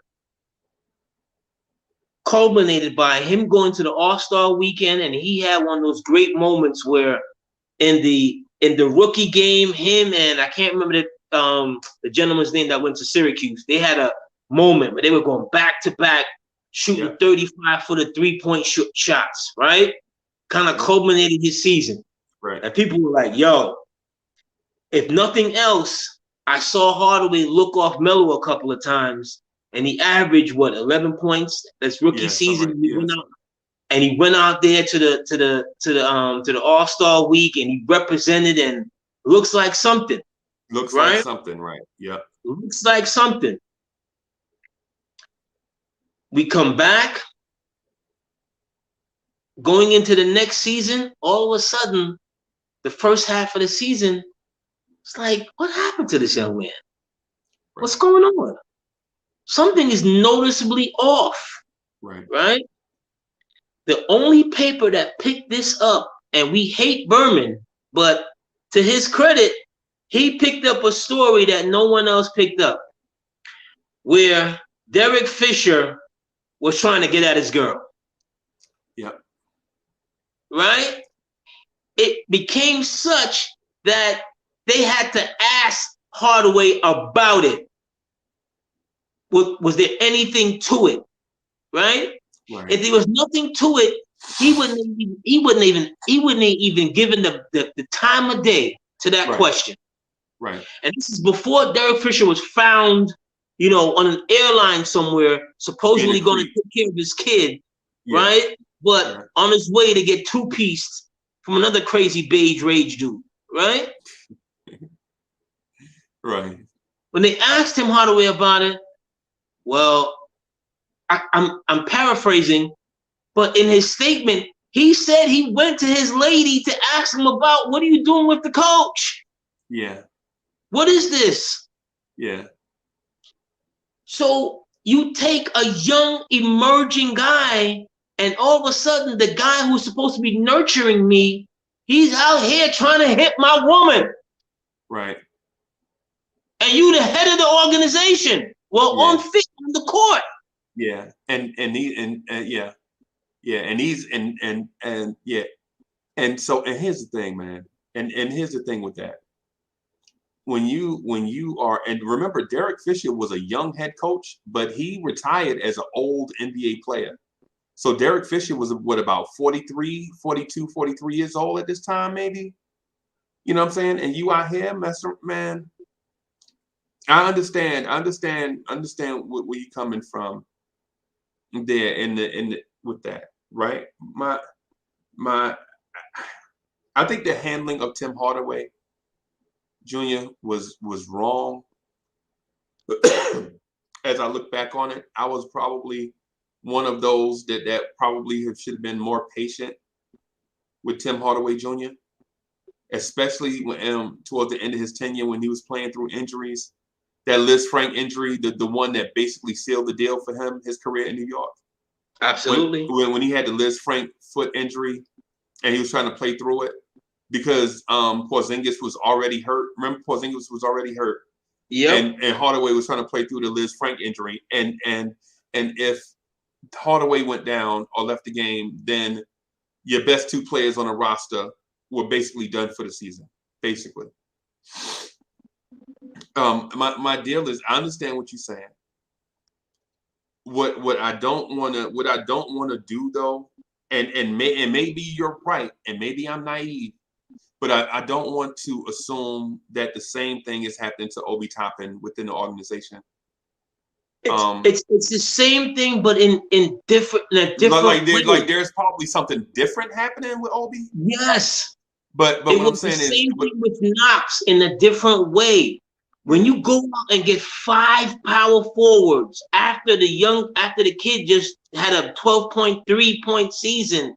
culminated by him going to the All-Star weekend, and he had one of those great moments where in the rookie game, him and I can't remember the gentleman's name that went to Syracuse. They had a moment where they were going back to back, shooting 35 for the 3-point shots, right? Kind of culminated his season. Right. And people were like, yo, if nothing else, I saw Hardaway look off Melo a couple of times, and he averaged 11 points. That's rookie season. He went out there to the All-Star week, and he represented, and looks like something. Looks right? like something, right? Yep. Looks like something. We come back, going into the next season, all of a sudden, the first half of the season, it's like, what happened to this young man? Right. What's going on? Something is noticeably off. Right? The only paper that picked this up, and we hate Berman, but to his credit, he picked up a story that no one else picked up, where Derek Fisher was trying to get at his girl. Yep. Right? it became such that they had to ask Hardaway about it. Was there anything to it? Right? Right. If there was nothing to it, he wouldn't even given the time of day to that question. Right. And this is before Derek Fisher was found, on an airline somewhere, supposedly going to take care of his kid, right? But on his way to get two-pieced from another crazy beige rage dude, right? Right. When they asked him Hardaway about it, well, I'm paraphrasing, but in his statement, he said he went to his lady to ask him about, what are you doing with the coach? Yeah. What is this? Yeah. So you take a young, emerging guy, and all of a sudden, the guy who's supposed to be nurturing me, he's out here trying to hit my woman. Right. And you the head of the organization. Well, unfit on the court. Yeah. And yeah. Yeah. And he's and yeah. And so, and here's the thing, man. And here's the thing with that. When you are, and remember, Derek Fisher was a young head coach, but he retired as an old NBA player. So Derek Fisher was what, about 43, 42, 43 years old at this time, maybe? You know what I'm saying? And you out here, man. I understand where you're coming from there in the with that, right? I think the handling of Tim Hardaway Jr. was wrong. As I look back on it, I was probably one of those that probably should have been more patient with Tim Hardaway Jr., especially when toward the end of his tenure when he was playing through injuries. That Liz Frank injury, the one that basically sealed the deal for him, his career in New York. Absolutely. When he had the Liz Frank foot injury and he was trying to play through it because Porzingis was already hurt. Remember, Porzingis was already hurt. Yep. And Hardaway was trying to play through the Liz Frank injury. And if Hardaway went down or left the game, then your best two players on the roster were basically done for the season, basically. My deal is, I understand what you're saying. What I don't want to do though, and maybe you're right, and maybe I'm naive, but I don't want to assume that the same thing is happening to Obi Toppin within the organization. It's the same thing, but in a different way. Like there's probably something different happening with Obi. Yes, but what I'm saying is, the same thing with Knox in a different way. When you go out and get 5 power forwards after the kid just had a 12.3 point season,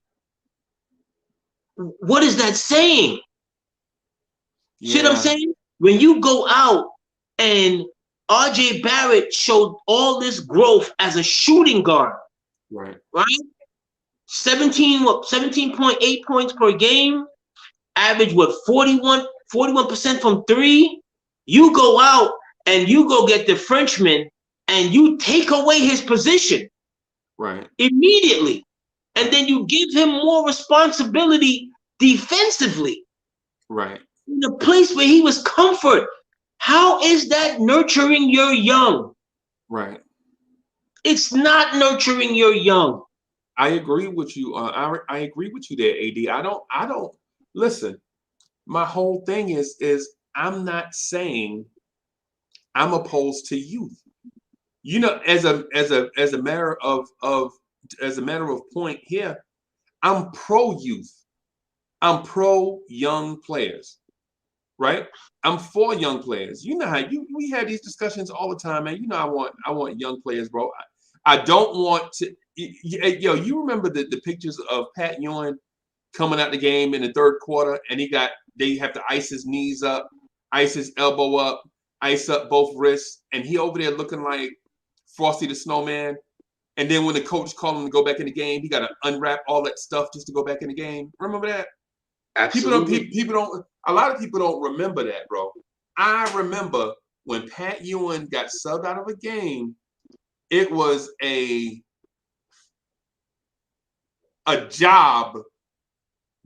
what is that saying? Yeah. See what I'm saying? When you go out and RJ Barrett showed all this growth as a shooting guard, right? 17.8 points per game, average 41% from 3. You go out and you go get the Frenchman and you take away his position, right, immediately, and then you give him more responsibility defensively, right, in a place where he was comfort. How is that nurturing your young? Right. It's not nurturing your young. I agree with you. I agree with you there, AD. I don't listen. My whole thing is I'm not saying I'm opposed to youth. You know, as a matter of point here, I'm pro youth. I'm pro young players. Right? I'm for young players. You know how we have these discussions all the time, man. You know I want young players, bro. I don't want to. Yo, you remember the pictures of Pat Ewing coming out the game in the third quarter, and they have to ice his knees up, ice his elbow up, ice up both wrists, and he over there looking like Frosty the Snowman. And then when the coach called him to go back in the game, he got to unwrap all that stuff just to go back in the game. Remember that? Absolutely. People don't. A lot of people don't remember that, bro. I remember when Pat Ewing got subbed out of a game. It was a job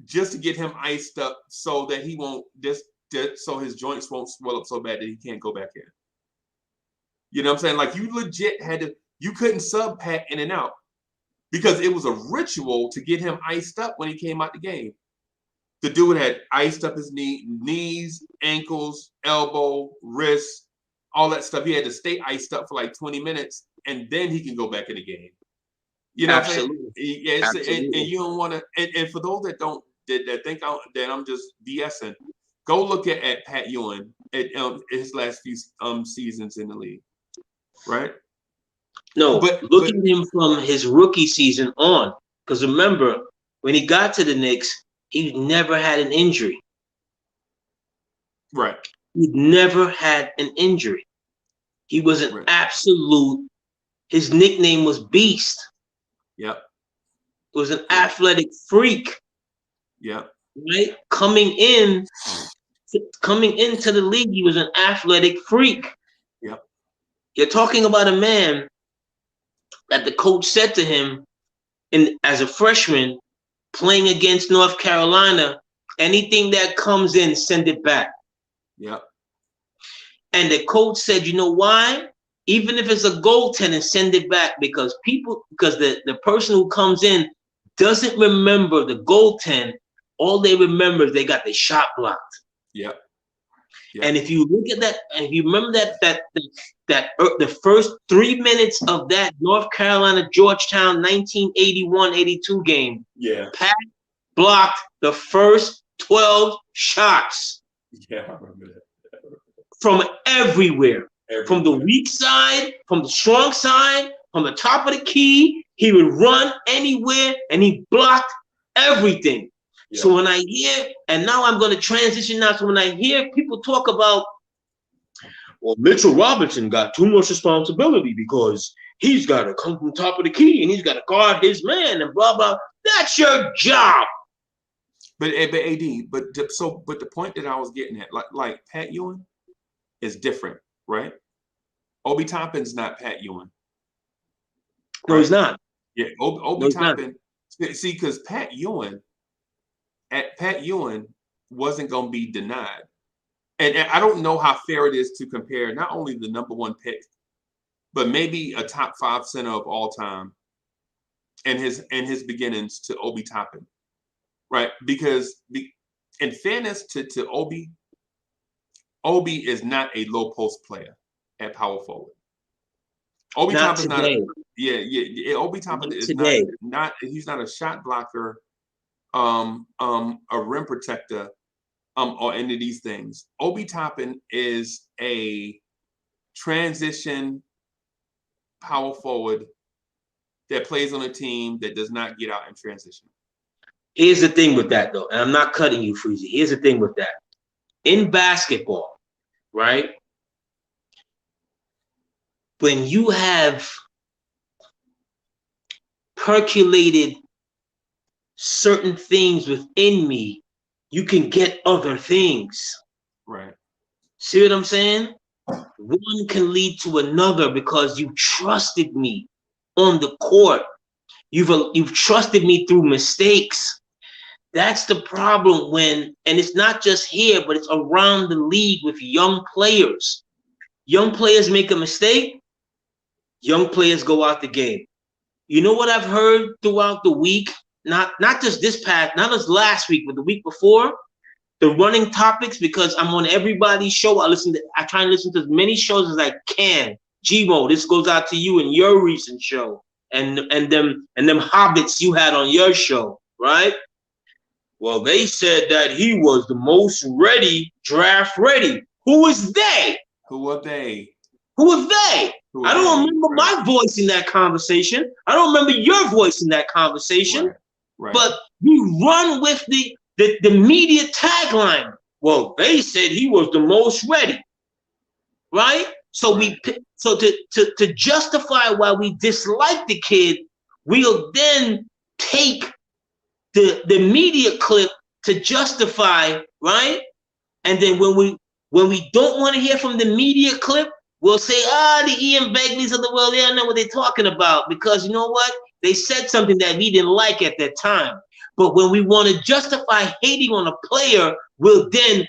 just to get him iced up so that he won't so his joints won't swell up so bad that he can't go back in. You know what I'm saying? Like you legit you couldn't sub Pat in and out because it was a ritual to get him iced up when he came out the game. The dude had iced up his knees, ankles, elbow, wrists, all that stuff. He had to stay iced up for like 20 minutes, and then he can go back in the game. You know Absolutely. what I'm saying? Yeah, and you don't want to. And for those that don't, that think that I'm just BSing, go look at Pat Ewing at his last few seasons in the league, right? No, look at him from his rookie season on, because remember when he got to the Knicks, he never had an injury. Right. He never had an injury. He was an absolute. His nickname was Beast. Yep. He was an athletic freak. Yep. Right? Coming into the league, he was an athletic freak. Yep. You're talking about a man that the coach said to him as a freshman playing against North Carolina, anything that comes in, send it back. Yep. And the coach said, you know why? Even if it's a goaltender, send it back because the person who comes in doesn't remember the goaltend. All they remember is they got the shot blocked. Yep. Yep. And if you look at that, and if you remember that the first 3 minutes of that North Carolina Georgetown 1981-82 game, Pat blocked the first 12 shots. Yeah, I remember that. From everywhere. From the weak side, from the strong side, from the top of the key, he would run anywhere and he blocked everything. Yeah. So when I hear, and now I'm going to transition now, so when I hear people talk about, well, Mitchell Robinson got too much responsibility because he's got to come from the top of the key and he's got to guard his man and blah, blah. That's your job. But the point that I was getting at, like Pat Ewing is different, right? Obi Toppin's not Pat Ewing. No, he's not. Yeah, Obi Toppin. See, because Pat Ewing wasn't going to be denied. And I don't know how fair it is to compare not only the number one pick, but maybe a top 5 center of all time and his beginnings to Obi Toppin. Right? Because in fairness to Obi is not a low post player at power forward. Obi Toppin's not. Obi Toppin is not. He's not a shot blocker, a rim protector, or any of these things. Obi Toppin is a transition power forward that plays on a team that does not get out in transition. Here's the thing with that, though, and I'm not cutting you, Freezy. Here's the thing with that. In basketball, right? When you have percolated certain things within me, you can get other things. Right. See what I'm saying? One can lead to another because you trusted me on the court. You've trusted me through mistakes. That's the problem and it's not just here, but it's around the league with young players. Young players make a mistake. Young players go out the game. You know what I've heard throughout the week? Not just this past, not just last week, but the week before. The running topics, because I'm on everybody's show. I try and listen to as many shows as I can. G-Mo, this goes out to you and your recent show, and them hobbits you had on your show, right? Well, they said that he was the most draft ready. Who is they? Who are they? I don't remember my voice in that conversation. I don't remember your voice in that conversation. Right. But we run with the media tagline. Well, they said he was the most ready. Right? So to justify why we dislike the kid, we'll then take the media clip to justify, right? And then when we don't want to hear from the media clip, we'll say, the Ian Begleys of the world, they don't know what they're talking about because you know what? They said something that we didn't like at that time. But when we want to justify hating on a player, we'll then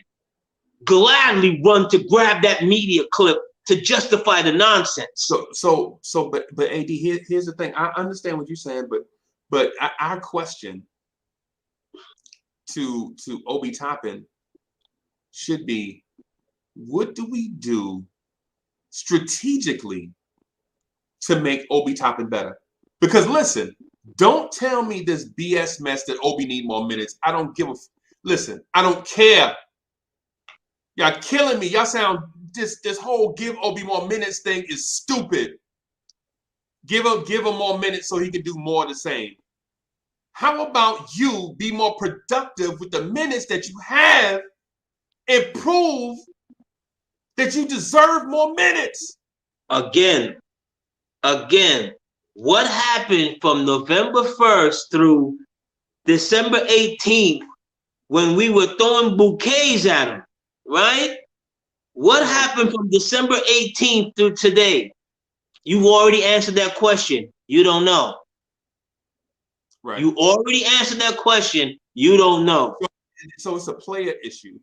gladly run to grab that media clip to justify the nonsense. But AD, here's the thing. I understand what you're saying, but our question to Obi Toppin should be, what do we do strategically to make Obi Toppin better? Because listen, don't tell me this BS mess that Obi need more minutes. I don't give a listen. I don't care. Y'all killing me. Y'all sound this whole give Obi more minutes thing is stupid. Give him more minutes so he can do more of the same. How about you be more productive with the minutes that you have and prove that you deserve more minutes? Again, what happened from November 1st through December 18th when we were throwing bouquets at him, right? What happened from December 18th through today? You've already answered that question. You don't know. Right. You already answered that question. You don't know. So it's a player issue.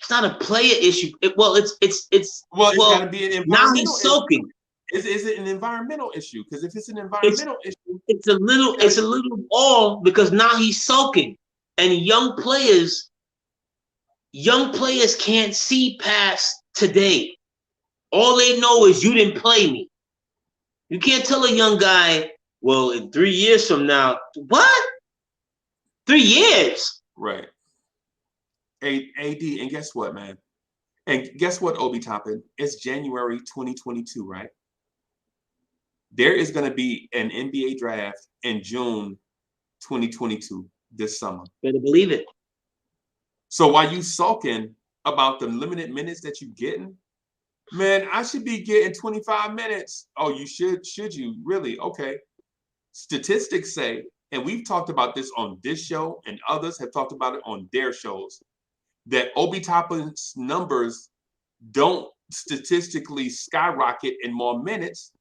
It's not a player issue. It's got to be an environmental now he's soaking. Is it an environmental issue? Because if it's an environmental issue, it's a little all because now he's soaking, and young players can't see past today. All they know is you didn't play me. You can't tell a young guy, well, in 3 years from now, what? 3 years? Right. AD, and guess what, man? And guess what, Obi Toppin? It's January 2022, right? There is going to be an NBA draft in June 2022 this summer. Better believe it. So while you sulking about the limited minutes that you're getting, man, I should be getting 25 minutes. Oh, you should? Should you? Really? Okay. Statistics say, and we've talked about this on this show, and others have talked about it on their shows, that Obi Toppin's numbers don't statistically skyrocket in more minutes.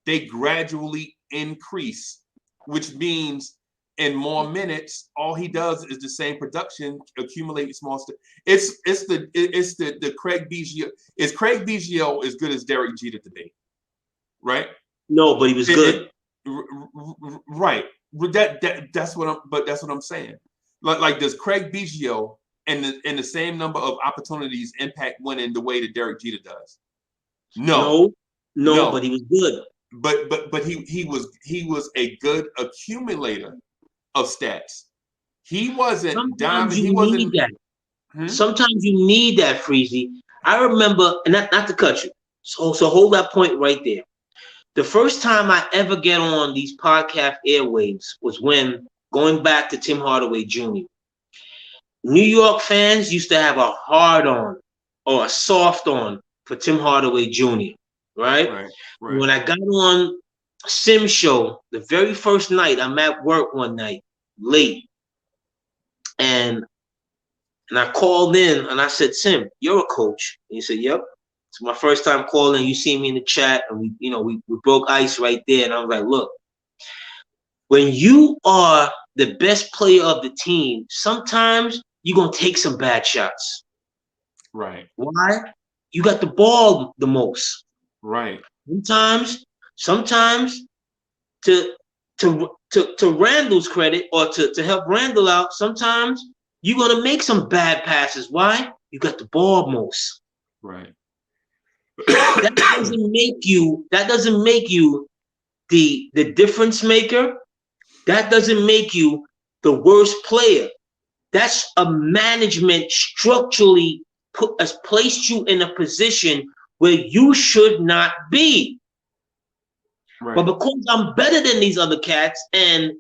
They gradually increase, which means in more minutes, all he does is the same production, accumulate small stuff. It's the Craig Biggio. Is Craig Biggio as good as Derek Jeter today? Right? No, but he was good. Right. That's what I'm saying. Like does Craig Biggio and the same number of opportunities impact winning the way that Derek Jeter does? No, but he was good. But he was a good accumulator of stats. He wasn't diamond. He wasn't. That. Sometimes you need that, Freezy. I remember, and not to cut you. So hold that point right there. The first time I ever get on these podcast airwaves was when, going back to Tim Hardaway Jr., New York fans used to have a hard on or a soft on for Tim Hardaway Jr., right? When I got on Sim's show, the very first night, I'm at work one night, late, and I called in and I said, Sim, you're a coach. And he said, yep. It's my first time calling. You see me in the chat, and we broke ice right there. And I was like, look, when you are the best player of the team, sometimes you're gonna take some bad shots. Right. Why? You got the ball the most. Right. Sometimes to Randle's credit, or to help Randle out, sometimes you're gonna make some bad passes. Why? You got the ball most. Right. That doesn't make you the difference maker. That doesn't make you the worst player. That's a management structurally has placed you in a position where you should not be. Right. But because I'm better than these other cats, and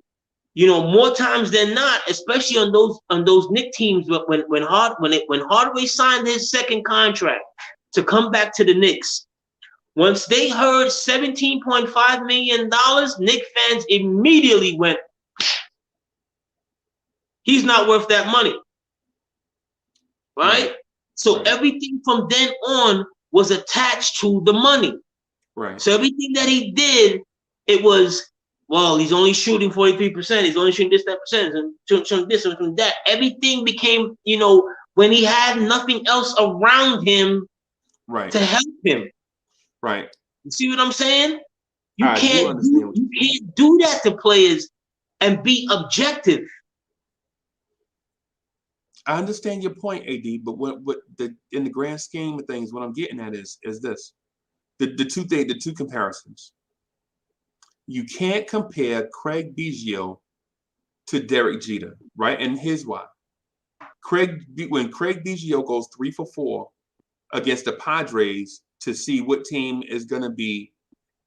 more times than not, especially on those Knicks teams, when Hardaway signed his second contract to come back to the Knicks, once they heard $17.5 million, Knicks fans immediately went, he's not worth that money. Right? So everything from then on was attached to the money. Right. So everything that he did, it was well, he's only shooting 43%. He's only shooting this, that percent, and shooting this and that. Everything became, when he had nothing else around him Right. to help him. Right. You see what I'm saying? You I do can't understand what you you're saying. can't do that to players and be objective. I understand your point, AD, but what in the grand scheme of things, what I'm getting at is this. The two comparisons. You can't compare Craig Biggio to Derek Jeter, right? And here's why. When Craig Biggio goes 3 for 4 against the Padres to see what team is going to be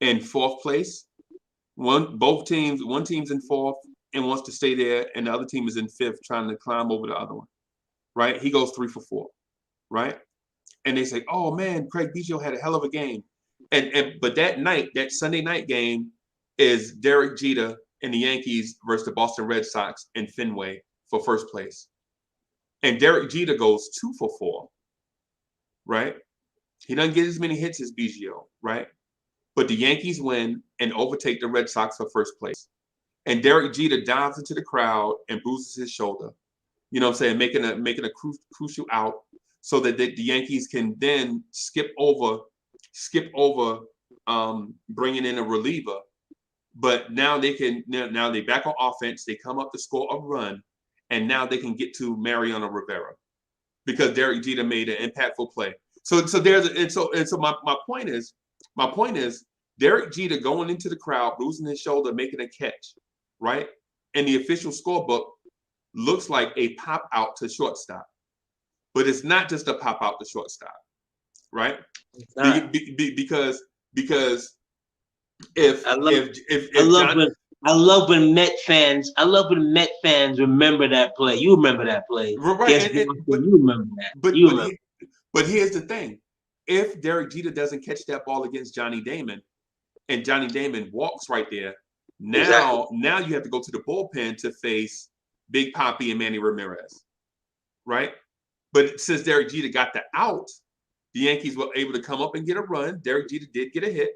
in fourth place, one team's in fourth and wants to stay there, and the other team is in fifth trying to climb over the other one, right? He goes 3 for 4, right? And they say, oh man, Craig Biggio had a hell of a game. But that Sunday night game is Derek Jeter and the Yankees versus the Boston Red Sox in Fenway for first place. And Derek Jeter goes 2 for 4, right? He doesn't get as many hits as Biggio, right? But the Yankees win and overtake the Red Sox for first place. And Derek Jeter dives into the crowd and bruises his shoulder. You know what I'm saying? Making a crucial out so that the Yankees can then skip over bringing in a reliever. But now they back on offense. They come up to score a run, and now they can get to Mariano Rivera because Derek Jeter made an impactful play. So my point is Derek Jeter going into the crowd, bruising his shoulder, making a catch, right? And the official scorebook looks like a pop out to shortstop, but it's not just a pop out to shortstop, right? Because if I love when Met fans remember that play. You remember that play. Right. You remember that. But here's the thing. If Derek Jeter doesn't catch that ball against Johnny Damon and Johnny Damon walks right there, now you have to go to the bullpen to face Big Papi and Manny Ramirez. Right? But since Derek Jeter got the out, the Yankees were able to come up and get a run. Derek Jeter did get a hit,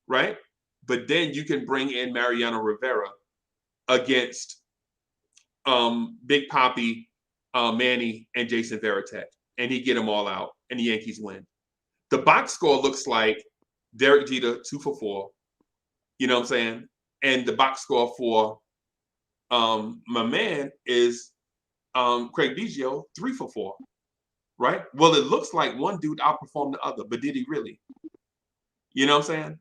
right? But then you can bring in Mariano Rivera against Big Papi, Manny, and Jason Varitek, and he get them all out, and the Yankees win. The box score looks like Derek Jeter 2 for 4. You know what I'm saying? And the box score for my man is Craig Biggio 3 for 4. Right? Well, it looks like one dude outperformed the other, but did he really? You know what I'm saying?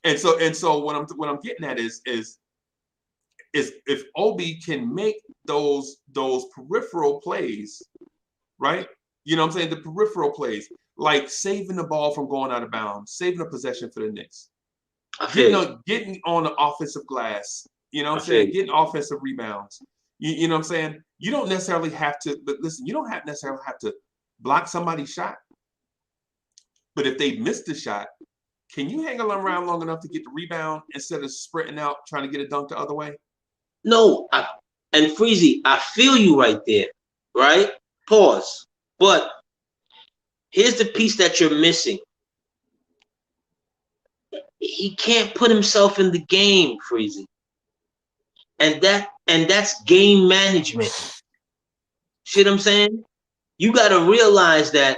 And so what I'm getting at is if Obi can make those peripheral plays, right? You know what I'm saying? The peripheral plays, like saving the ball from going out of bounds, saving a possession for the Knicks, getting on the offensive glass, you know what I'm saying? Getting offensive rebounds. You know what I'm saying? You don't necessarily have to, but listen, you don't necessarily have to block somebody's shot. But if they miss the shot, can you hang around long enough to get the rebound instead of sprinting out trying to get a dunk the other way? No, and Freezy, I feel you right there, right? Pause. But here's the piece that you're missing. He can't put himself in the game, Freezy. And that's game management. See what I'm saying? You got to realize that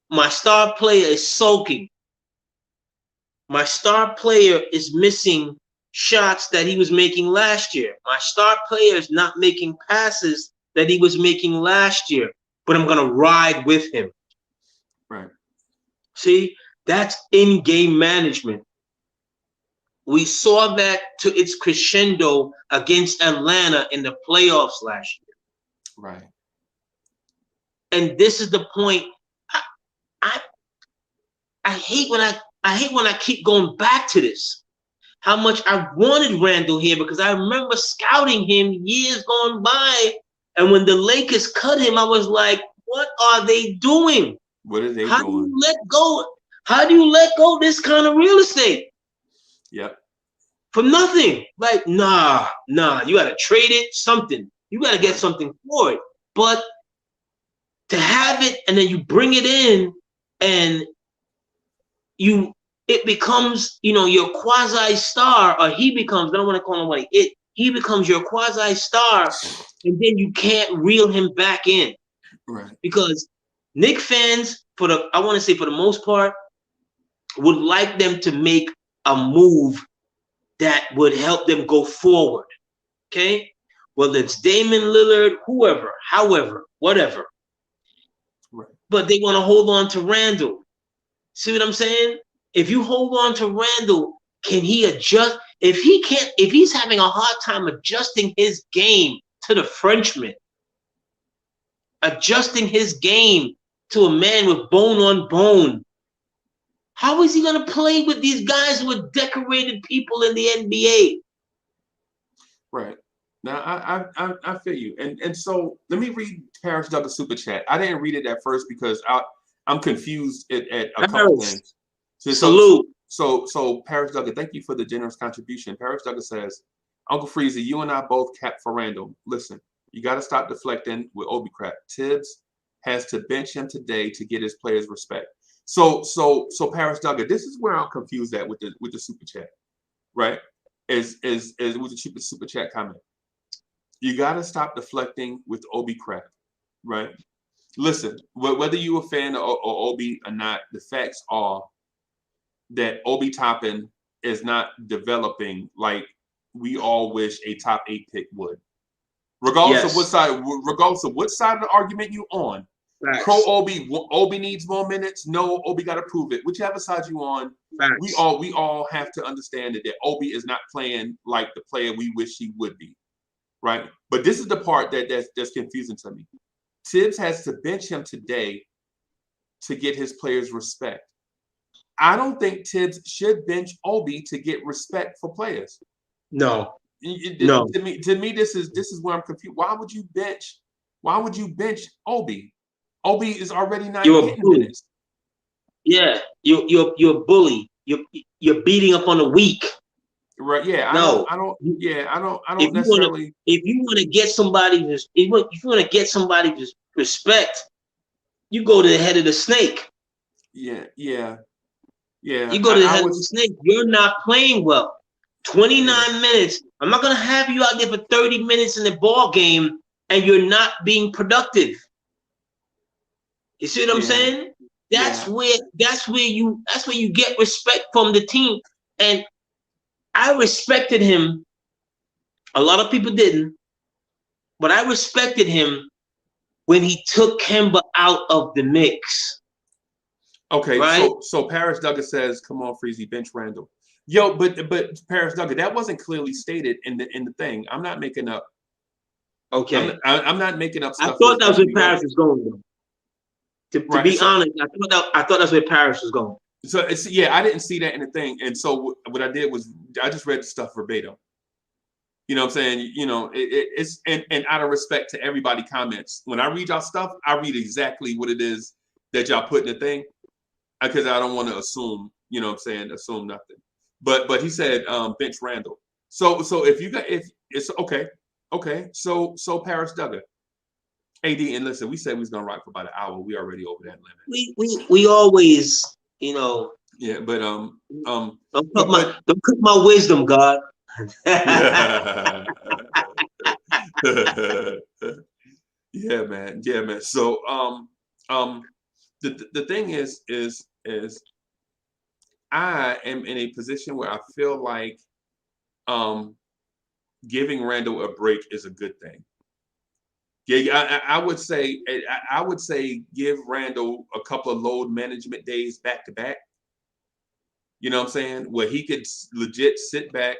my star player is sulking. My star player is missing shots that he was making last year. My star player is not making passes that he was making last year, but I'm going to ride with him. Right. See, that's in-game management. We saw that to its crescendo against Atlanta in the playoffs last year. Right. And this is the point. I hate when I keep going back to this. How much I wanted Randle here because I remember scouting him years gone by, and when the Lakers cut him, I was like, "What are they doing? What are they doing? How do you let go? How do you let go this kind of real estate? Yep. For nothing. Like, nah. You got to trade it, something. You got to get something for it. But to have it and then you bring it in and you it becomes, your quasi star, or he becomes, I don't want to call him like he becomes your quasi star, and then you can't reel him back in. Right. Because Knick fans, I want to say for the most part, would like them to make a move that would help them go forward. Okay? Whether it's Damon Lillard, whoever, however, whatever. Right. But they want to hold on to Randle. See what I'm saying? If you hold on to Randle, can he adjust? If he's having a hard time adjusting his game to the Frenchman, adjusting his game to a man with bone on bone, how is he going to play with these guys who are decorated people in the NBA? Right. Now I feel you, and so let me read Paris Douglas super chat. I didn't read it at first because I'm confused at a couple things. Salute. So Paris Douglas, thank you for the generous contribution. Paris Douglas says, Uncle Freezy, you and I both capped for Randle. Listen, you got to stop deflecting with Obi crap. Tibbs has to bench him today to get his players respect. So Paris Douglas, this is where I'm confused at with the super chat, right? Is with the super chat comment. You got to stop deflecting with Obi crap, right? Listen, whether you're a fan of Obi or not, the facts are that Obi Toppin is not developing like we all wish a top 8 pick would. Regardless of what side of the argument you're on. Facts. Pro Obi needs more minutes. No, Obi got to prove it. Whichever side you on, facts. we all have to understand that Obi is not playing like the player we wish he would be, right? But this is the part that's confusing to me. Tibbs has to bench him today to get his players respect. I don't think Tibbs should bench Obi to get respect for players. No. No. To me, this is where I'm confused. Why would you bench Obi? Obi is already not getting minutes. Yeah, you're a bully. You're beating up on the weak. Right. Yeah. I don't necessarily. If you want to get somebody, respect, you go to the head of the snake. Yeah. You go to the head of the snake. You're not playing well. 29 minutes. I'm not gonna have you out there for 30 minutes in the ball game and you're not being productive. You see what I'm saying? That's where you get respect from the team. And I respected him. A lot of people didn't, but I respected him when he took Kemba out of the mix. Okay, right? So Paris Douglas says, "Come on, Freezy, bench Randle." Yo, but Paris Douglas, that wasn't clearly stated in the thing. I'm not making up. Okay, I'm not making up stuff. I thought that was where Paris was going. To be honest, I thought that's where Paris was going. So I didn't see that in the thing, and so what I did was I just read the stuff verbatim. You know what I'm saying? You know, it's and out of respect to everybody comments. When I read y'all stuff, I read exactly what it is that y'all put in the thing, because I don't want to assume. You know what I'm saying? Assume nothing. But he said bench Randle. So if it's okay. So Paris Douglas. AD, and listen, we said we was gonna rock for about an hour. We already over that limit. We always, you know. Yeah, but don't cut my wisdom, God. Yeah, man. So the thing is I am in a position where I feel like giving Randle a break is a good thing. Yeah, I would say give Randle a couple of load management days back to back. You know what I'm saying? Where he could legit sit back,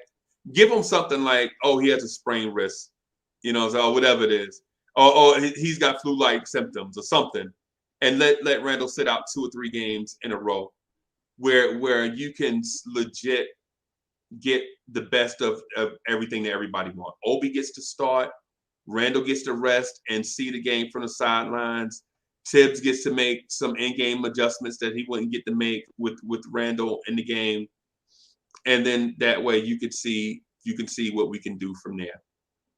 give him something like, oh, he has a sprained wrist, you know, so whatever it is, or he's got flu-like symptoms or something, and let Randle sit out 2 or 3 games in a row, where you can legit get the best of everything that everybody wants. Obi gets to start. Randle gets to rest and see the game from the sidelines. Tibbs gets to make some in-game adjustments that he wouldn't get to make with Randle in the game, and then that way you can see what we can do from there.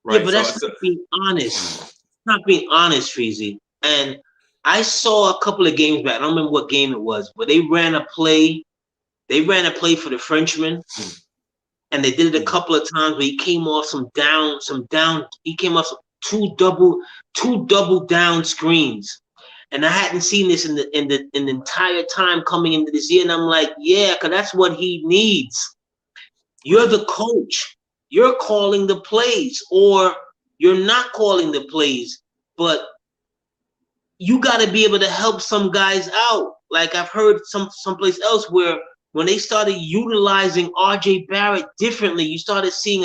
Right? Yeah, but that's not being honest. Not being honest, Freezy. And I saw a couple of games back. I don't remember what game it was, but they ran a play They ran a play for the Frenchman, and they did it a couple of times where he came off some down. He came off two double down screens, and I hadn't seen this in the entire time coming into this year, and I'm like, yeah, because that's what he needs. You're the coach. You're calling the plays, or you're not calling the plays, but you got to be able to help some guys out. Like I've heard someplace else where when they started utilizing RJ Barrett differently, you started seeing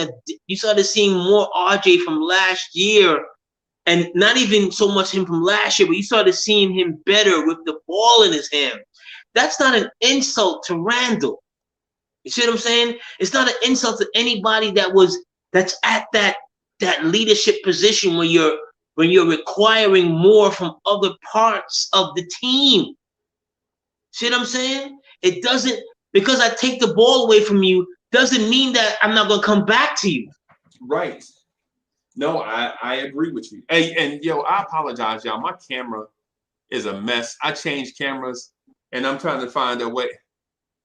more RJ from last year, and not even so much him from last year, but you started seeing him better with the ball in his hand. That's not an insult to Randle. You see what I'm saying? It's not an insult to anybody that's at that leadership position when you're requiring more from other parts of the team. See what I'm saying? It doesn't, because I take the ball away from you, doesn't mean that I'm not gonna come back to you. Right. No, I agree with you. Hey, and yo, I apologize, y'all. My camera is a mess. I changed cameras, and I'm trying to find a way.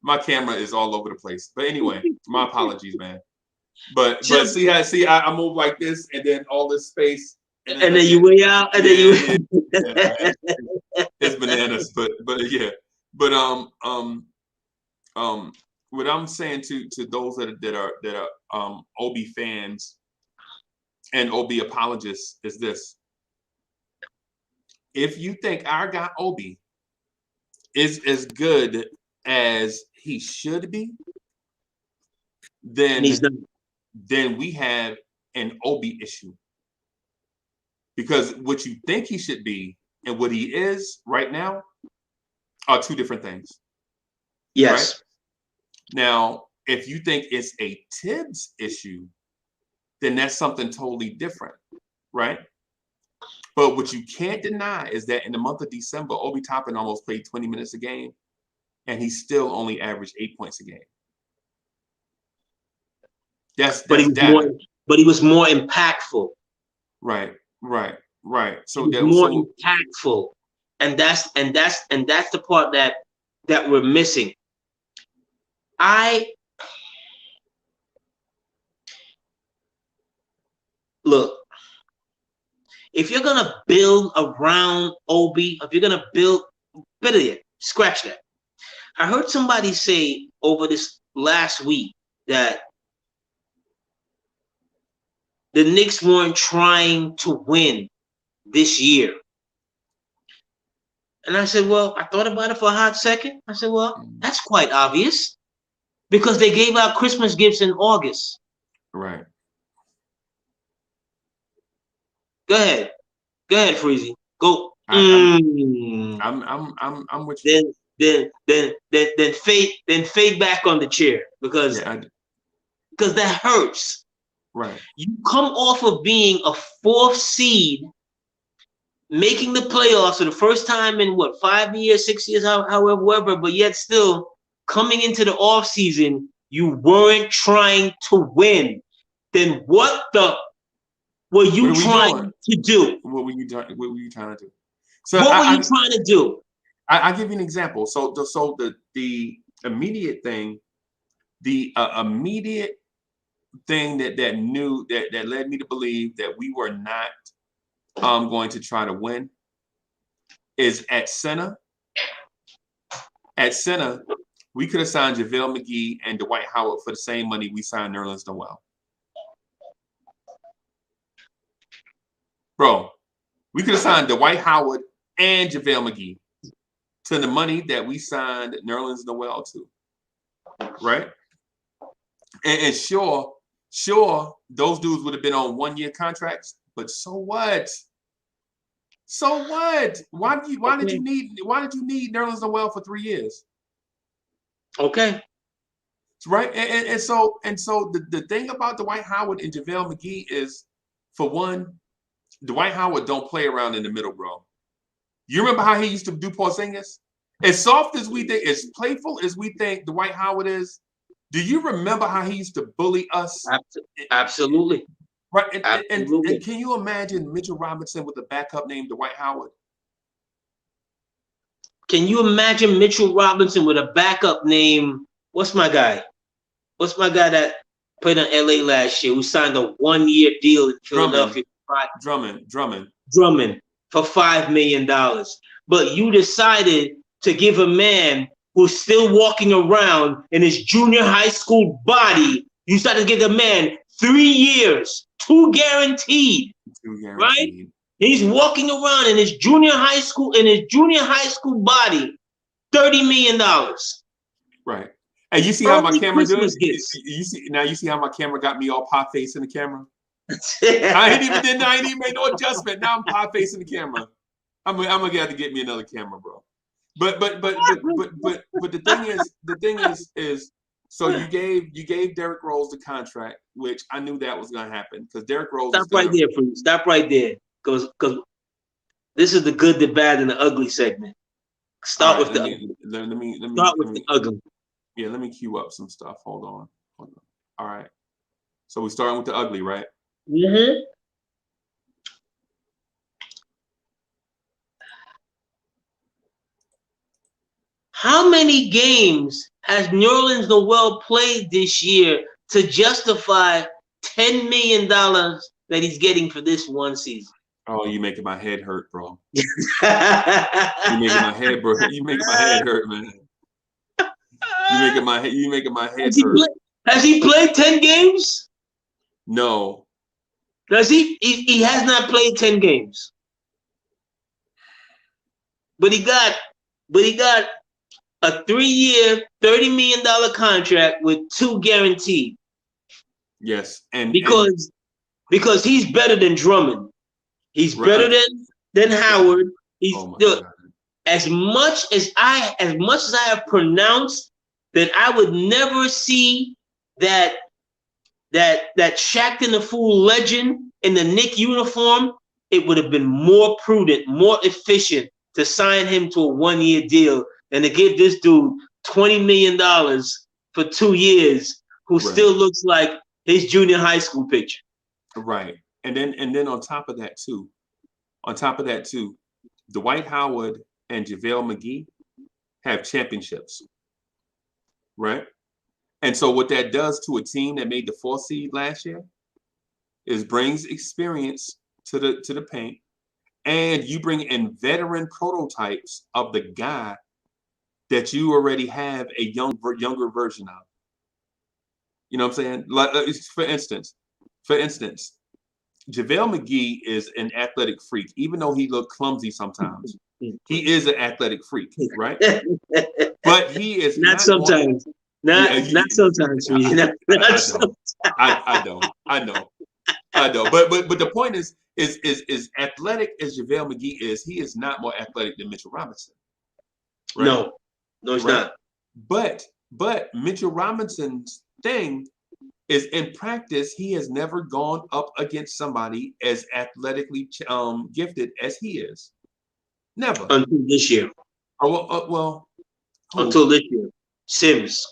My camera is all over the place. But anyway, my apologies, man. But see, I move like this, and then all this space, and then you way out, and then you. It's bananas, but yeah, but what I'm saying to those that are Obi fans and Obi apologists is this: if you think our guy Obi is as good as he should be, then we have an Obi issue. Because what you think he should be and what he is right now are two different things. Yes. Right? Now, if you think it's a Tibbs issue, then that's something totally different, right? But what you can't deny is that in the month of December, Obi Toppin almost played 20 minutes a game, and he still only averaged 8 points a game. But he was more impactful. Right. So that was more impactful, and that's the part that we're missing. Look, if you're gonna build around Obi, if you're gonna build, better yet, scratch that. I heard somebody say over this last week that the Knicks weren't trying to win this year. And I said, well, I thought about it for a hot second. I said, well, that's quite obvious because they gave out Christmas gifts in August. Right. Go ahead, Freezy. Go. I'm with you. Then fade back on the chair because that hurts. Right. You come off of being a 4th seed, making the playoffs for the first time in 5 years, 6 years, however, but yet still coming into the offseason, you weren't trying to win. Then what were you trying to do? What were you trying to do? So what were you trying to do? I'll give you an example. So the immediate thing, immediate thing that led me to believe that we were not going to try to win is at center. At center, we could have signed JaVale McGee and Dwight Howard for the same money we signed Nerlens Noel. Bro, we could have signed Dwight Howard and JaVale McGee to the money that we signed Nerlens Noel to. Right? And sure, those dudes would have been on 1-year contracts, but so what? So what? Why did you need Nerlens Noel for 3 years? Okay. Right. And so the thing about Dwight Howard and JaVale McGee is, for one, Dwight Howard don't play around in the middle, bro. You remember how he used to do Porzingis? As soft as we think, as playful as we think Dwight Howard is, do you remember how he used to bully us? Absolutely. Right. And can you imagine Mitchell Robinson with a backup named Dwight Howard? Can you imagine Mitchell Robinson with a backup name What's my guy? What's my guy that played in LA last year who signed a 1-year deal in Philadelphia? Drummond. Drummond for $5 million. But you decided to give a man who's still walking around in his junior high school body, you decided to give the man 3 years, two guaranteed. Right? He's walking around in his junior high school body, $30 million. Right. And you see how my camera doing? You see how my camera got me all pop face in the camera? I ain't even made no adjustment. Now I'm pop facing the camera. I'm gonna have to get me another camera, bro. But the thing is so you gave Derrick Rose the contract, which I knew that was gonna happen because Derrick Rose. Stop right there, because this is the good, the bad, and the ugly segment. Start with the ugly. Yeah, let me cue up some stuff. Hold on. All right. So we're starting with the ugly, right? Mm-hmm. How many games has Nerlens Noel played this year to justify $10 million that he's getting for this one season? Oh, you making my head hurt, bro. You making my head, bro. You making my head hurt, man. You making my head hurt. Has he played 10 games? No. Does he? He has not played 10 games. But he got a 3-year, $30 million contract with 2 guaranteed. Yes, because he's better than Drummond. He's better than Howard. He's as much as I have pronounced that I would never see that Shaqtin' a Fool legend in the Knicks uniform, it would have been more prudent, more efficient to sign him to a 1-year deal than to give this dude $20 million for 2 years, who still looks like his junior high school picture. Right. And then on top of that too, Dwight Howard and JaVale McGee have championships. Right? And so what that does to a team that made the 4th seed last year is brings experience to the paint, and you bring in veteran prototypes of the guy that you already have a younger version of. You know what I'm saying? Like, for instance, JaVale McGee is an athletic freak, even though he looked clumsy sometimes. He is an athletic freak, right? But he is not sometimes. Not sometimes. I know. But the point is athletic as JaVale McGee is, he is not more athletic than Mitchell Robinson. Right? No, he's not. But Mitchell Robinson's thing is, in practice, he has never gone up against somebody as athletically gifted as he is. Never. Until this year. Until this year. Sims.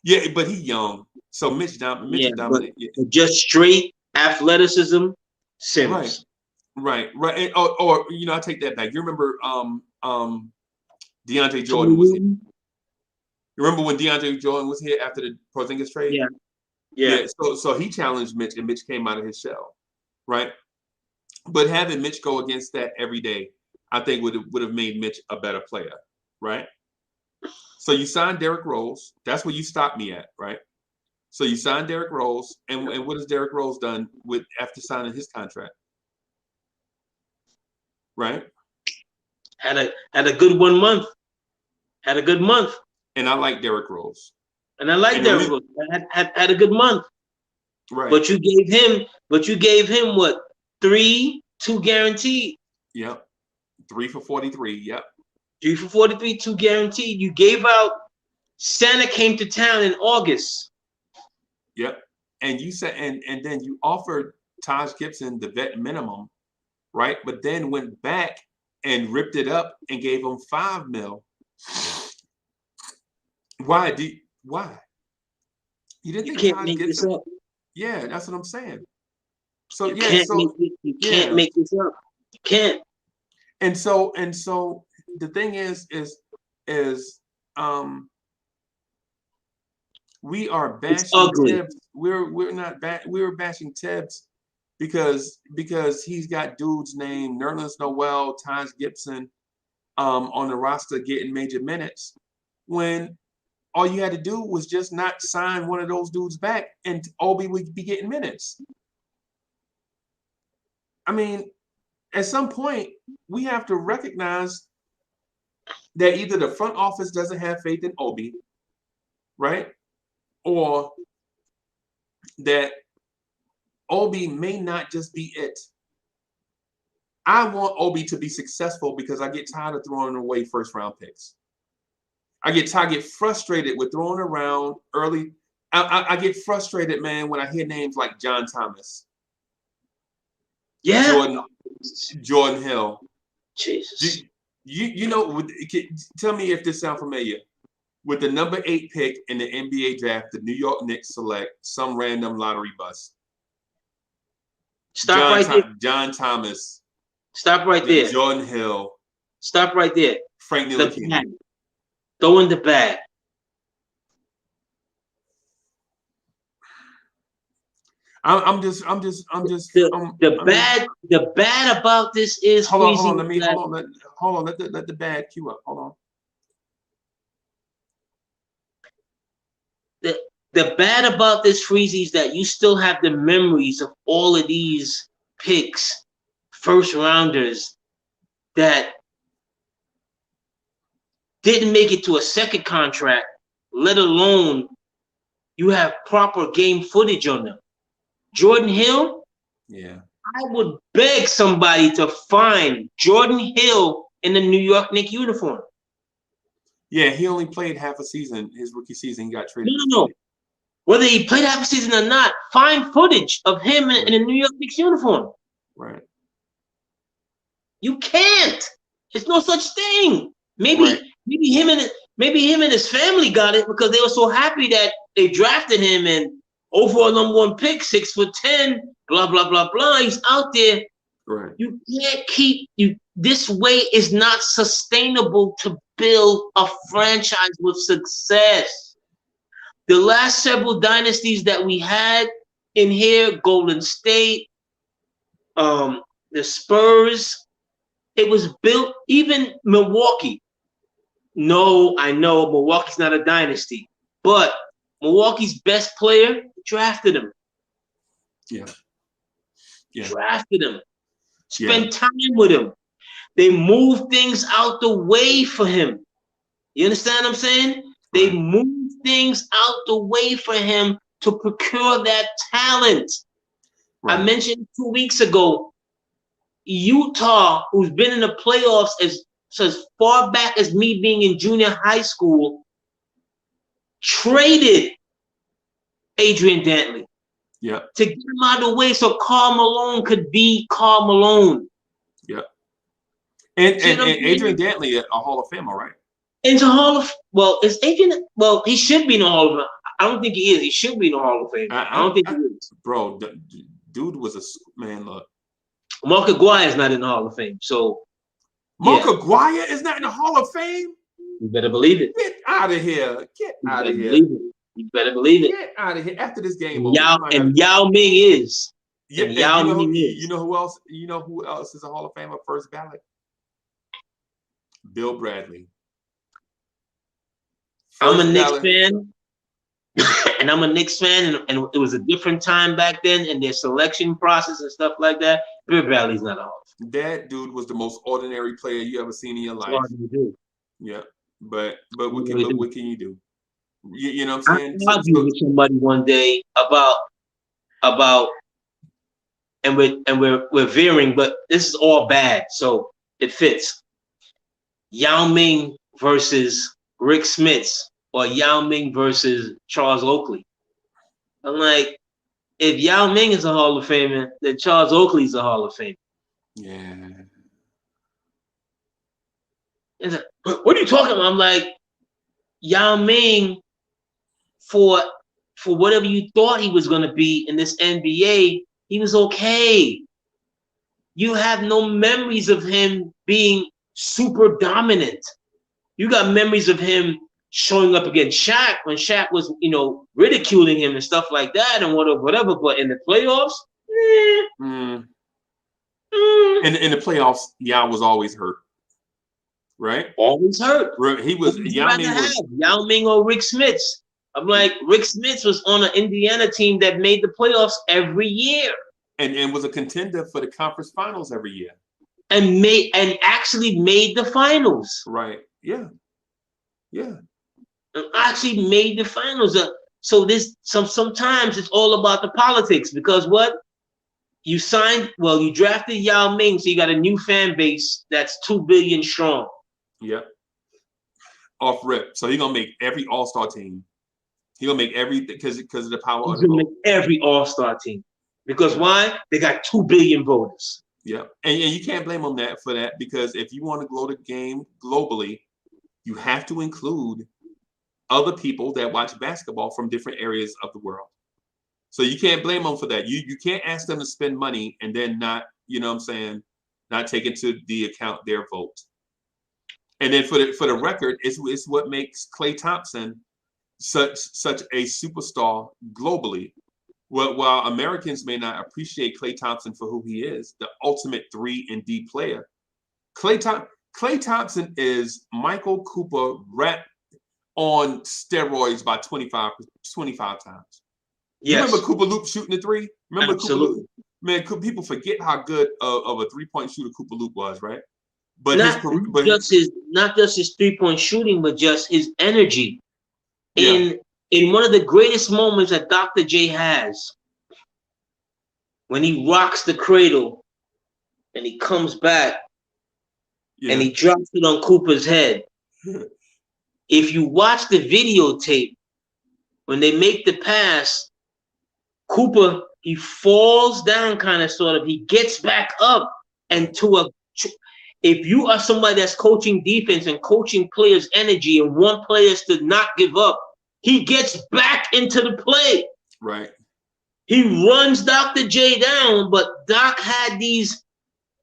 Yeah, but he's young. So Mitch dominant. Just straight athleticism, Sims. Right. And, or I take that back. You remember DeAndre Jordan was here? You remember when DeAndre Jordan was here after the Porzingis trade? Yeah. So he challenged Mitch, and Mitch came out of his shell, right? But having Mitch go against that every day, I think would have made Mitch a better player, right? So you signed Derrick Rose. That's where you stopped me at, right? So you signed Derrick Rose, and what has Derrick Rose done after signing his contract? Right? Had a good 1 month. Had a good month. And I like Derrick Rose. Had a good month. Right. But you gave him what? 3, 2 guaranteed. Yep. 3 for 43. Yep. 3 for 43, 2 guaranteed. You gave out Santa came to town in August. Yep. And you said and then you offered Taj Gibson the vet minimum, right? But then went back and ripped it up and gave him $5 million. Why? You didn't think can't make this up. Yeah, that's what I'm saying. So you can't make this up. You can't. And so the thing is We are It's bashing ugly. Tibbs. We're not we're bashing Tibbs because he's got dudes named Nerlens Noel, Taj Gibson, on the roster getting major minutes. When all you had to do was just not sign one of those dudes back, and Obi would be getting minutes. I mean, at some point, we have to recognize that either the front office doesn't have faith in Obi, right? Or that Obi may not just be it. I want Obi to be successful because I get tired of throwing away first round picks. I get frustrated with throwing around early. I get frustrated, man, when I hear names like John Thomas, Yeah. Jordan Hill. Jesus. You know, tell me if this sounds familiar. With the number 8 pick in the NBA draft, the New York Knicks select some random lottery bust. Stop right there. John Thomas. Stop right there. Jordan Hill. Stop right there. Frank Ntilikina. Throw in the bag. I'm just. The bad about this is hold on. Let the bad cue up. Hold on. The bad about this, Freezy, is that you still have the memories of all of these picks, first rounders, that didn't make it to a second contract, let alone you have proper game footage on them. Jordan Hill, yeah, I would beg somebody to find Jordan Hill in the New York Knicks uniform. Yeah, he only played half a season. His rookie season, he got traded. No. Whether he played half a season or not, find footage of him in a New York Knicks uniform. Right. You can't. There's no such thing. Maybe him and his family got it because they were so happy that they drafted him and overall number 1 pick, 6'10", blah blah blah blah. He's out there. Right. You can't keep you. This way is not sustainable to build a franchise with success. The last several dynasties that we had in here, Golden State, the Spurs, it was built, even Milwaukee. No, I know Milwaukee's not a dynasty, but Milwaukee's best player drafted him. Yeah. Drafted him. Spent time with him. They moved things out the way for him. You understand what I'm saying? They moved things out the way for him to procure that talent. Right. I mentioned 2 weeks ago, Utah, who's been in the playoffs as far back as me being in junior high school, traded Adrian Dantley. Yeah. To get him out of the way so Karl Malone could be Karl Malone. Yeah. And Adrian Dantley, a Hall of Famer, right? Into Hall of is Adrian? Well, he should be in the Hall of. I don't think he is. He should be in the Hall of Fame. I don't think he is. Bro, dude was a man. Look, Mark Aguirre is not in the Hall of Fame. So Mark Aguirre is not in the Hall of Fame. You better believe it. Get out of here. Get out of here. You better believe it. Get out of here after this game. Yao Ming is. Yeah. You know who else? You know who else is a Hall of Famer first ballot? Bill Bradley. I'm a Knicks fan, and I'm a Knicks fan, and it was a different time back then, and their selection process and stuff like that. Bill Bradley's not a Hall of Fame. That dude was the most ordinary player you ever seen in your life. Yeah, but what can you do? You know what I'm saying? I argued with somebody one day about, and we're veering, but this is all bad, so it fits. Yao Ming versus Rick Smits, or Yao Ming versus Charles Oakley. I'm like, if Yao Ming is a Hall of Famer, then Charles Oakley's a Hall of Famer. Yeah. Like, what are you talking about? I'm like, Yao Ming, for whatever you thought he was going to be in this NBA, he was okay. You have no memories of him being super dominant. You got memories of him showing up against Shaq when Shaq was, ridiculing him and stuff like that and whatever. But in the playoffs, In the playoffs, Yao was always hurt. Right? Always hurt. He was Yao Ming or Rick Smits. I'm like, Rick Smits was on an Indiana team that made the playoffs every year. And was a contender for the conference finals every year. And actually made the finals. Right. Yeah. Yeah. And actually made the finals. So sometimes it's all about the politics, because what? You drafted Yao Ming, so you got a new fan base that's 2 billion strong. Yep. Off rip. So he's gonna make every All-Star team. He's gonna make everything because of the power of the vote. Make every All-Star team. Because why? They got 2 billion voters. Yeah. And you can't blame them for that, because if you want to grow the game globally, you have to include other people that watch basketball from different areas of the world. So you can't blame them for that. You can't ask them to spend money and then not, not take into the account their vote. And then for the record, it's what makes Klay Thompson such a superstar globally. While Americans may not appreciate Klay Thompson for who he is, the ultimate 3-and-D player, Klay Thompson is Michael Cooper wrapped on steroids by 25 times. Yes. Remember Cooper Loop shooting the three? Remember Absolutely. Cooper Loop? Man, people forget how good of a 3-point shooter Cooper Loop was, right? But not just his 3-point shooting, but just his energy. In one of the greatest moments that Dr. J has, when he rocks the cradle and he comes back and he drops it on Cooper's head. If you watch the videotape, when they make the pass, Cooper, he falls down he gets back up, and if you are somebody that's coaching defense and coaching players' energy and want players to not give up, he gets back into the play. Right. He runs Dr. J down, but Doc had these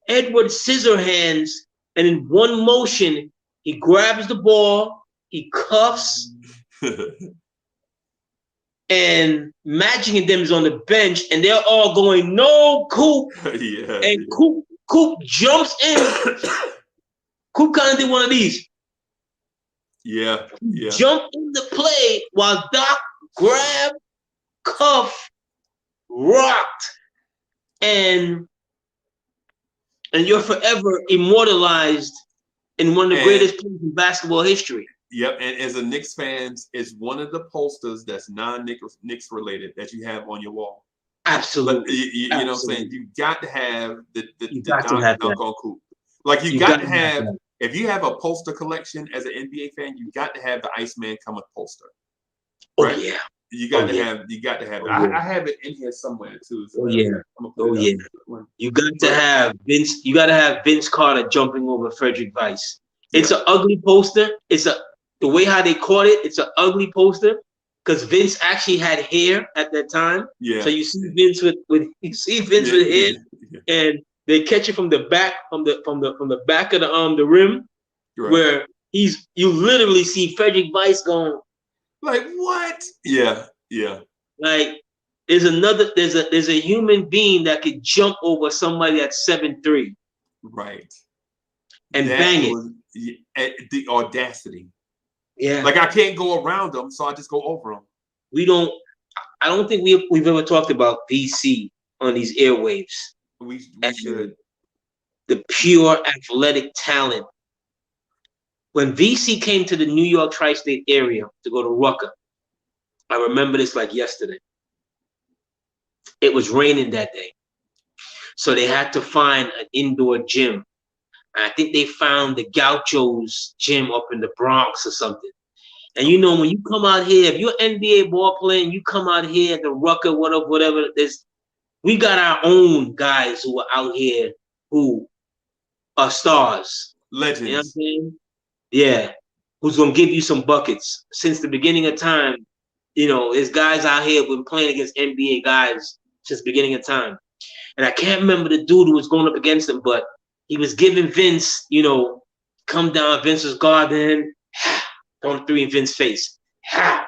Edward Scissorhands, and in one motion, he grabs the ball, he cuffs, and Magic and them is on the bench, and they're all going, "No, Coop!" And Coop jumps in. Coop kind of did one of these. Yeah. Jump in the play while Doc grabbed, cuffed, rocked, and you're forever immortalized in one of the greatest plays in basketball history. Yep, and as a Knicks fan, it's one of the posters that's non-Knicks related that you have on your wall. Absolutely. But you know what I'm saying? You got to have the dunk on Coop. Like you got to have if you have a poster collection as an NBA fan, you got to have the Iceman Cometh poster. Right? Oh yeah. You got to have it. I have it in here somewhere too. So You got to have Vince. You got to have Vince Carter jumping over Frederick Weiss. It's an ugly poster. The way how they caught it. It's an ugly poster because Vince actually had hair at that time. Yeah. So you see Vince with hair, and they catch it from the back from the back of the rim, right. Where you literally see Frederick Weiss going. Like what? Yeah. Like there's a human being that could jump over somebody that's 7'3". Right. And bang it. The audacity. Yeah. Like I can't go around them, so I just go over them. I don't think we've ever talked about VC on these airwaves. We should. The pure athletic talent. When VC came to the New York tri-state area to go to Rucker, I remember this like yesterday. It was raining that day. So they had to find an indoor gym. I think they found the Gauchos gym up in the Bronx or something. And when you come out here, if you're an NBA ball player and you come out here at the Rucker, whatever, we got our own guys who are out here who are stars. Legends. You know what I'm saying? Yeah. Who's going to give you some buckets. Since the beginning of time, there's guys out here who've been playing against NBA guys since the beginning of time. And I can't remember the dude who was going up against him, but he was giving Vince, come down Vince's garden. throw a three in Vince's face. Ha!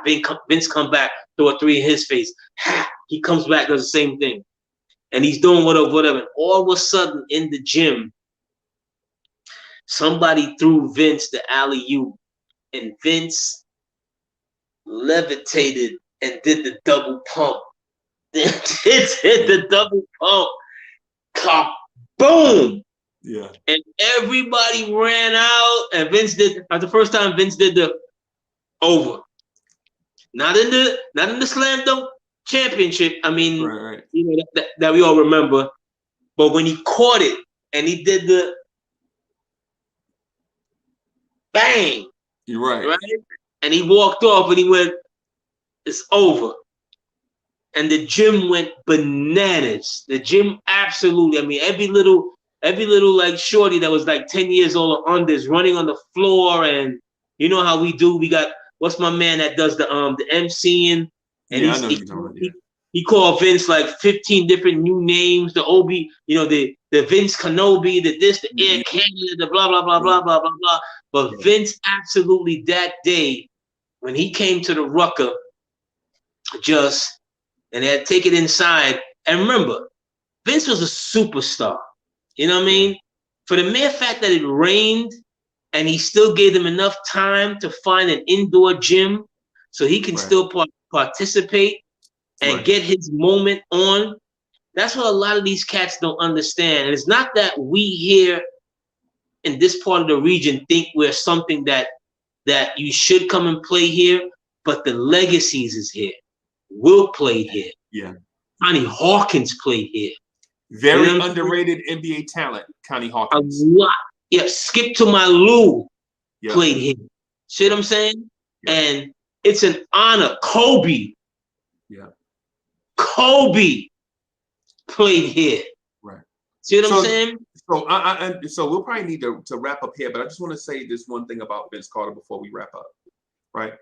Vince come back, throw a three in his face. Ha! He comes back, does the same thing. And he's doing whatever. And all of a sudden in the gym, somebody threw Vince the alley-oop, and Vince levitated and did the double pump. Vince hit the double pump. Kaboom! Yeah. And everybody ran out, and Vince did. The first time Vince did the over. Not in the slam dunk championship. I mean, right. You know that we all remember. But when he caught it and he did the bang, you're right. And he walked off and he went, "It's over." And the gym went bananas. The gym absolutely. I mean, every little like shorty that was like 10 years old or under is running on the floor, and you know how we do. We got what's my man that does the MCing, and yeah, I know you're talking about, he called Vince like 15 different new names. The Obi, you know, the Vince Kenobi, the this, the Air Canada, the blah blah blah blah blah blah blah. But Vince absolutely that day when he came to the Rucker, and they had to take it inside. And remember, Vince was a superstar. You know what I mean? For the mere fact that it rained and he still gave them enough time to find an indoor gym so he can still participate and get his moment on. That's what a lot of these cats don't understand. And it's not that we here in this part of the region think we're something that you should come and play here, but the legacies is here. Will played here. Yeah. Connie Hawkins played here. Very underrated NBA talent, Connie Hawkins. A lot. Yeah, Skip to my Lou played here. See what I'm saying? Yeah. And it's an honor. Kobe. Yeah. Kobe played here. Right. See what I'm saying? So we'll probably need to wrap up here, but I just want to say this one thing about Vince Carter before we wrap up. Right.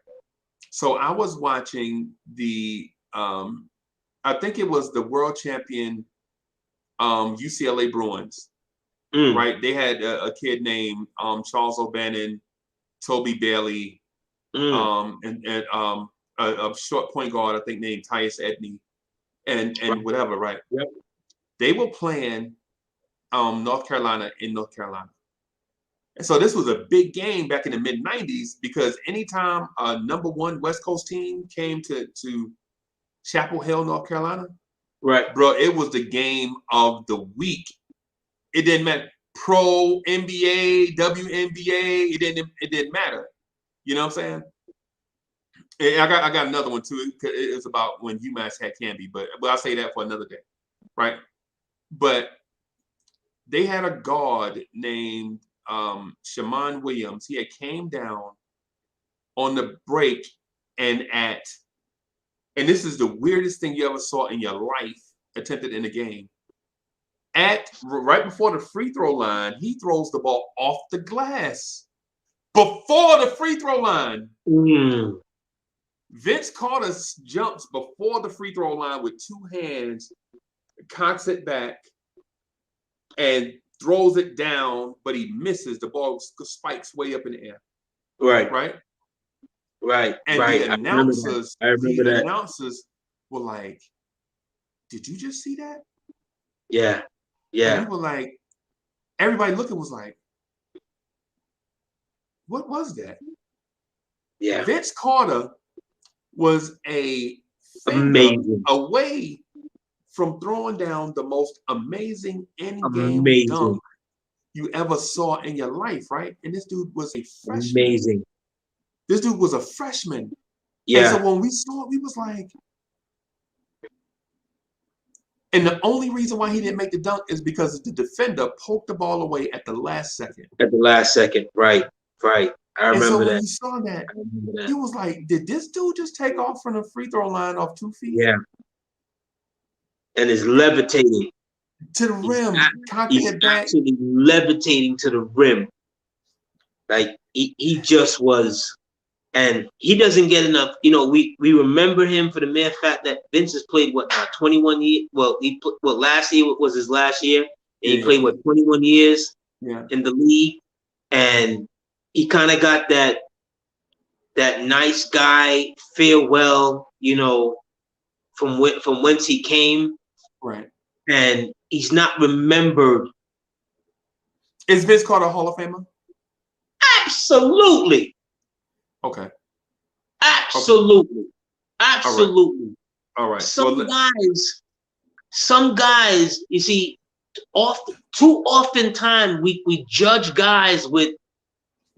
So I was watching the I think it was the world champion UCLA Bruins. Right. They had a kid named Charles O'Bannon, Toby Bailey, and a short point guard, I think, named Tyus Edney, and whatever, right? Yep. They were playing North Carolina in North Carolina. And so this was a big game back in the mid-90s because anytime a #1 West Coast team came to Chapel Hill, North Carolina, right, bro, it was the game of the week. It didn't matter. Pro, NBA, WNBA, it didn't matter. You know what I'm saying? And I got another one too. It's about when UMass had Canby, but I'll say that for another day, right? But they had a guard named Shammond Williams. He had came down on the break and this is the weirdest thing you ever saw in your life attempted in a game. Right before the free throw line, he throws the ball off the glass. Before the free throw line. Vince Carter jumps before the free throw line with two hands, cocks it back, and throws it down, but he misses. The ball spikes way up in the air. Right. And the announcers, announcers were like, "Did you just see that?" Yeah. And we were like, everybody looking was like, "What was that?" Yeah. Vince Carter was amazing away from throwing down the most amazing in-game dunk you ever saw in your life, right? And this dude was a freshman. Amazing. This dude was a freshman. Yeah. And so when we saw it, we was like, and the only reason why he didn't make the dunk is because the defender poked the ball away at the last second. At the last second, right. I remember that. And so when you saw that, he was like, did this dude just take off from the free throw line off 2 feet? Yeah. And is levitating. To the rim. He's actually levitating to the rim. Like, he just was. And he doesn't get enough. You know, we remember him for the mere fact that Vince has played, 21 years? Well, last year was his last year. And he played, 21 years in the league. And he kind of got that that nice guy farewell, from whence he came, Right. and he's not remembered. Is Vince Carter a Hall of Famer? Absolutely. Okay. Absolutely. Okay. Absolutely. All right. Some guys, you see, too often time we judge guys with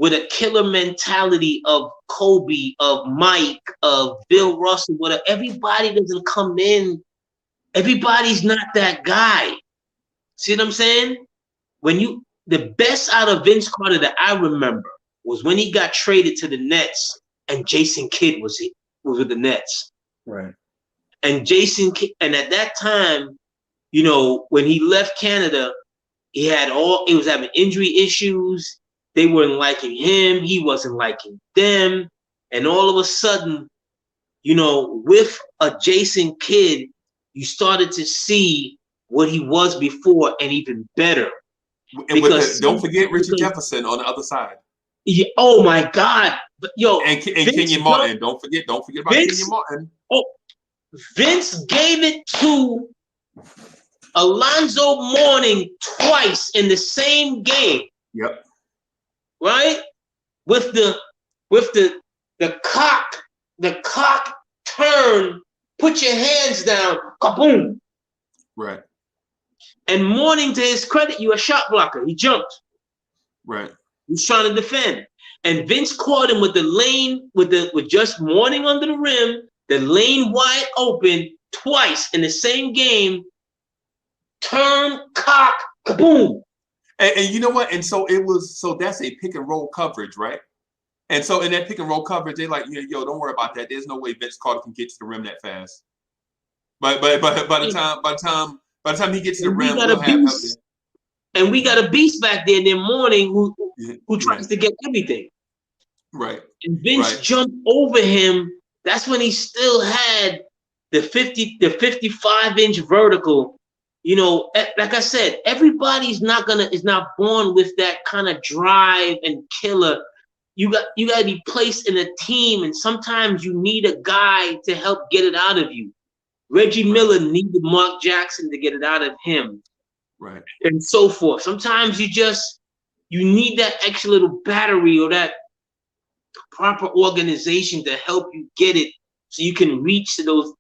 a killer mentality of Kobe, of Mike, of Bill Russell, whatever. Everybody doesn't come in. Everybody's not that guy. See what I'm saying? The best out of Vince Carter that I remember was when he got traded to the Nets and Jason Kidd was with the Nets. Right. And Jason Kidd, and at that time, when he left Canada, he was having injury issues. They weren't liking him. He wasn't liking them. And all of a sudden, with a Jason Kidd, you started to see what he was before and even better. And don't forget Richard Jefferson on the other side. Yeah, oh my God! And Kenyon Martin. Don't forget about Kenyon Martin. Oh, Vince gave it to Alonzo Mourning twice in the same game. Yep. Right? With the cock turn, put your hands down, kaboom. Right. And Mourning, to his credit, you a shot blocker. He jumped. Right. He's trying to defend. And Vince caught him with the lane, with just Mourning under the rim, the lane wide open twice in the same game. Turn, cock, kaboom. And you know what? And so that's a pick and roll coverage, right? And so in that pick and roll coverage, they like, yo, don't worry about that. There's no way Vince Carter can get to the rim that fast. But by the time he gets to the rim, we got a beast back there in the morning who tries to get everything. Right. And Vince jumped over him. That's when he still had the 55-inch vertical. Like I said, everybody's not born with that kind of drive and killer. You got to be placed in a team, and sometimes you need a guy to help get it out of you. Reggie Miller needed Mark Jackson to get it out of him. Right. And so forth. Sometimes you need that extra little battery or that proper organization to help you get it so you can reach to those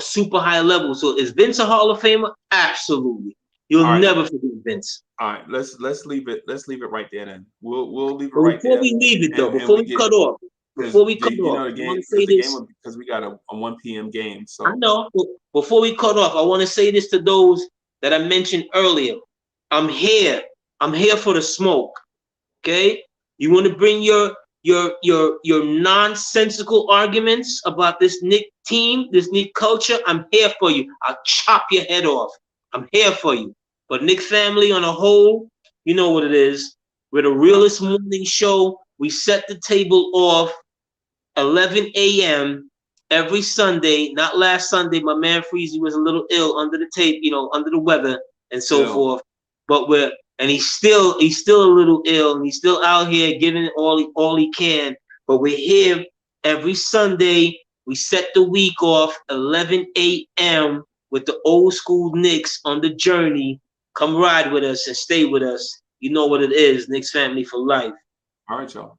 super high levels. So is Vince a Hall of Famer? Absolutely. You'll never forget Vince. All right, let's leave it right there then. We'll leave it right there. Before we leave it though, before we cut off, the game, because we got a 1 p.m. game. So I know. Before we cut off, I want to say this to those that I mentioned earlier. I'm here. I'm here for the smoke. Okay? You want to bring your nonsensical arguments about this Knick team, this Knick culture? I'm here for you. I'll chop your head off. I'm here for you. But Knick family on a whole, you know what it is. We're the realest morning show. We set the table off 11 a.m. every Sunday. Not last Sunday. My man Freezy was a little ill under the tape, under the weather and so forth. But he's still a little ill, and he's still out here giving it all he can. But we're here every Sunday. We set the week off 11 a.m. with the old school Knicks on the journey. Come ride with us and stay with us. You know what it is, Knicks family for life. All right, y'all.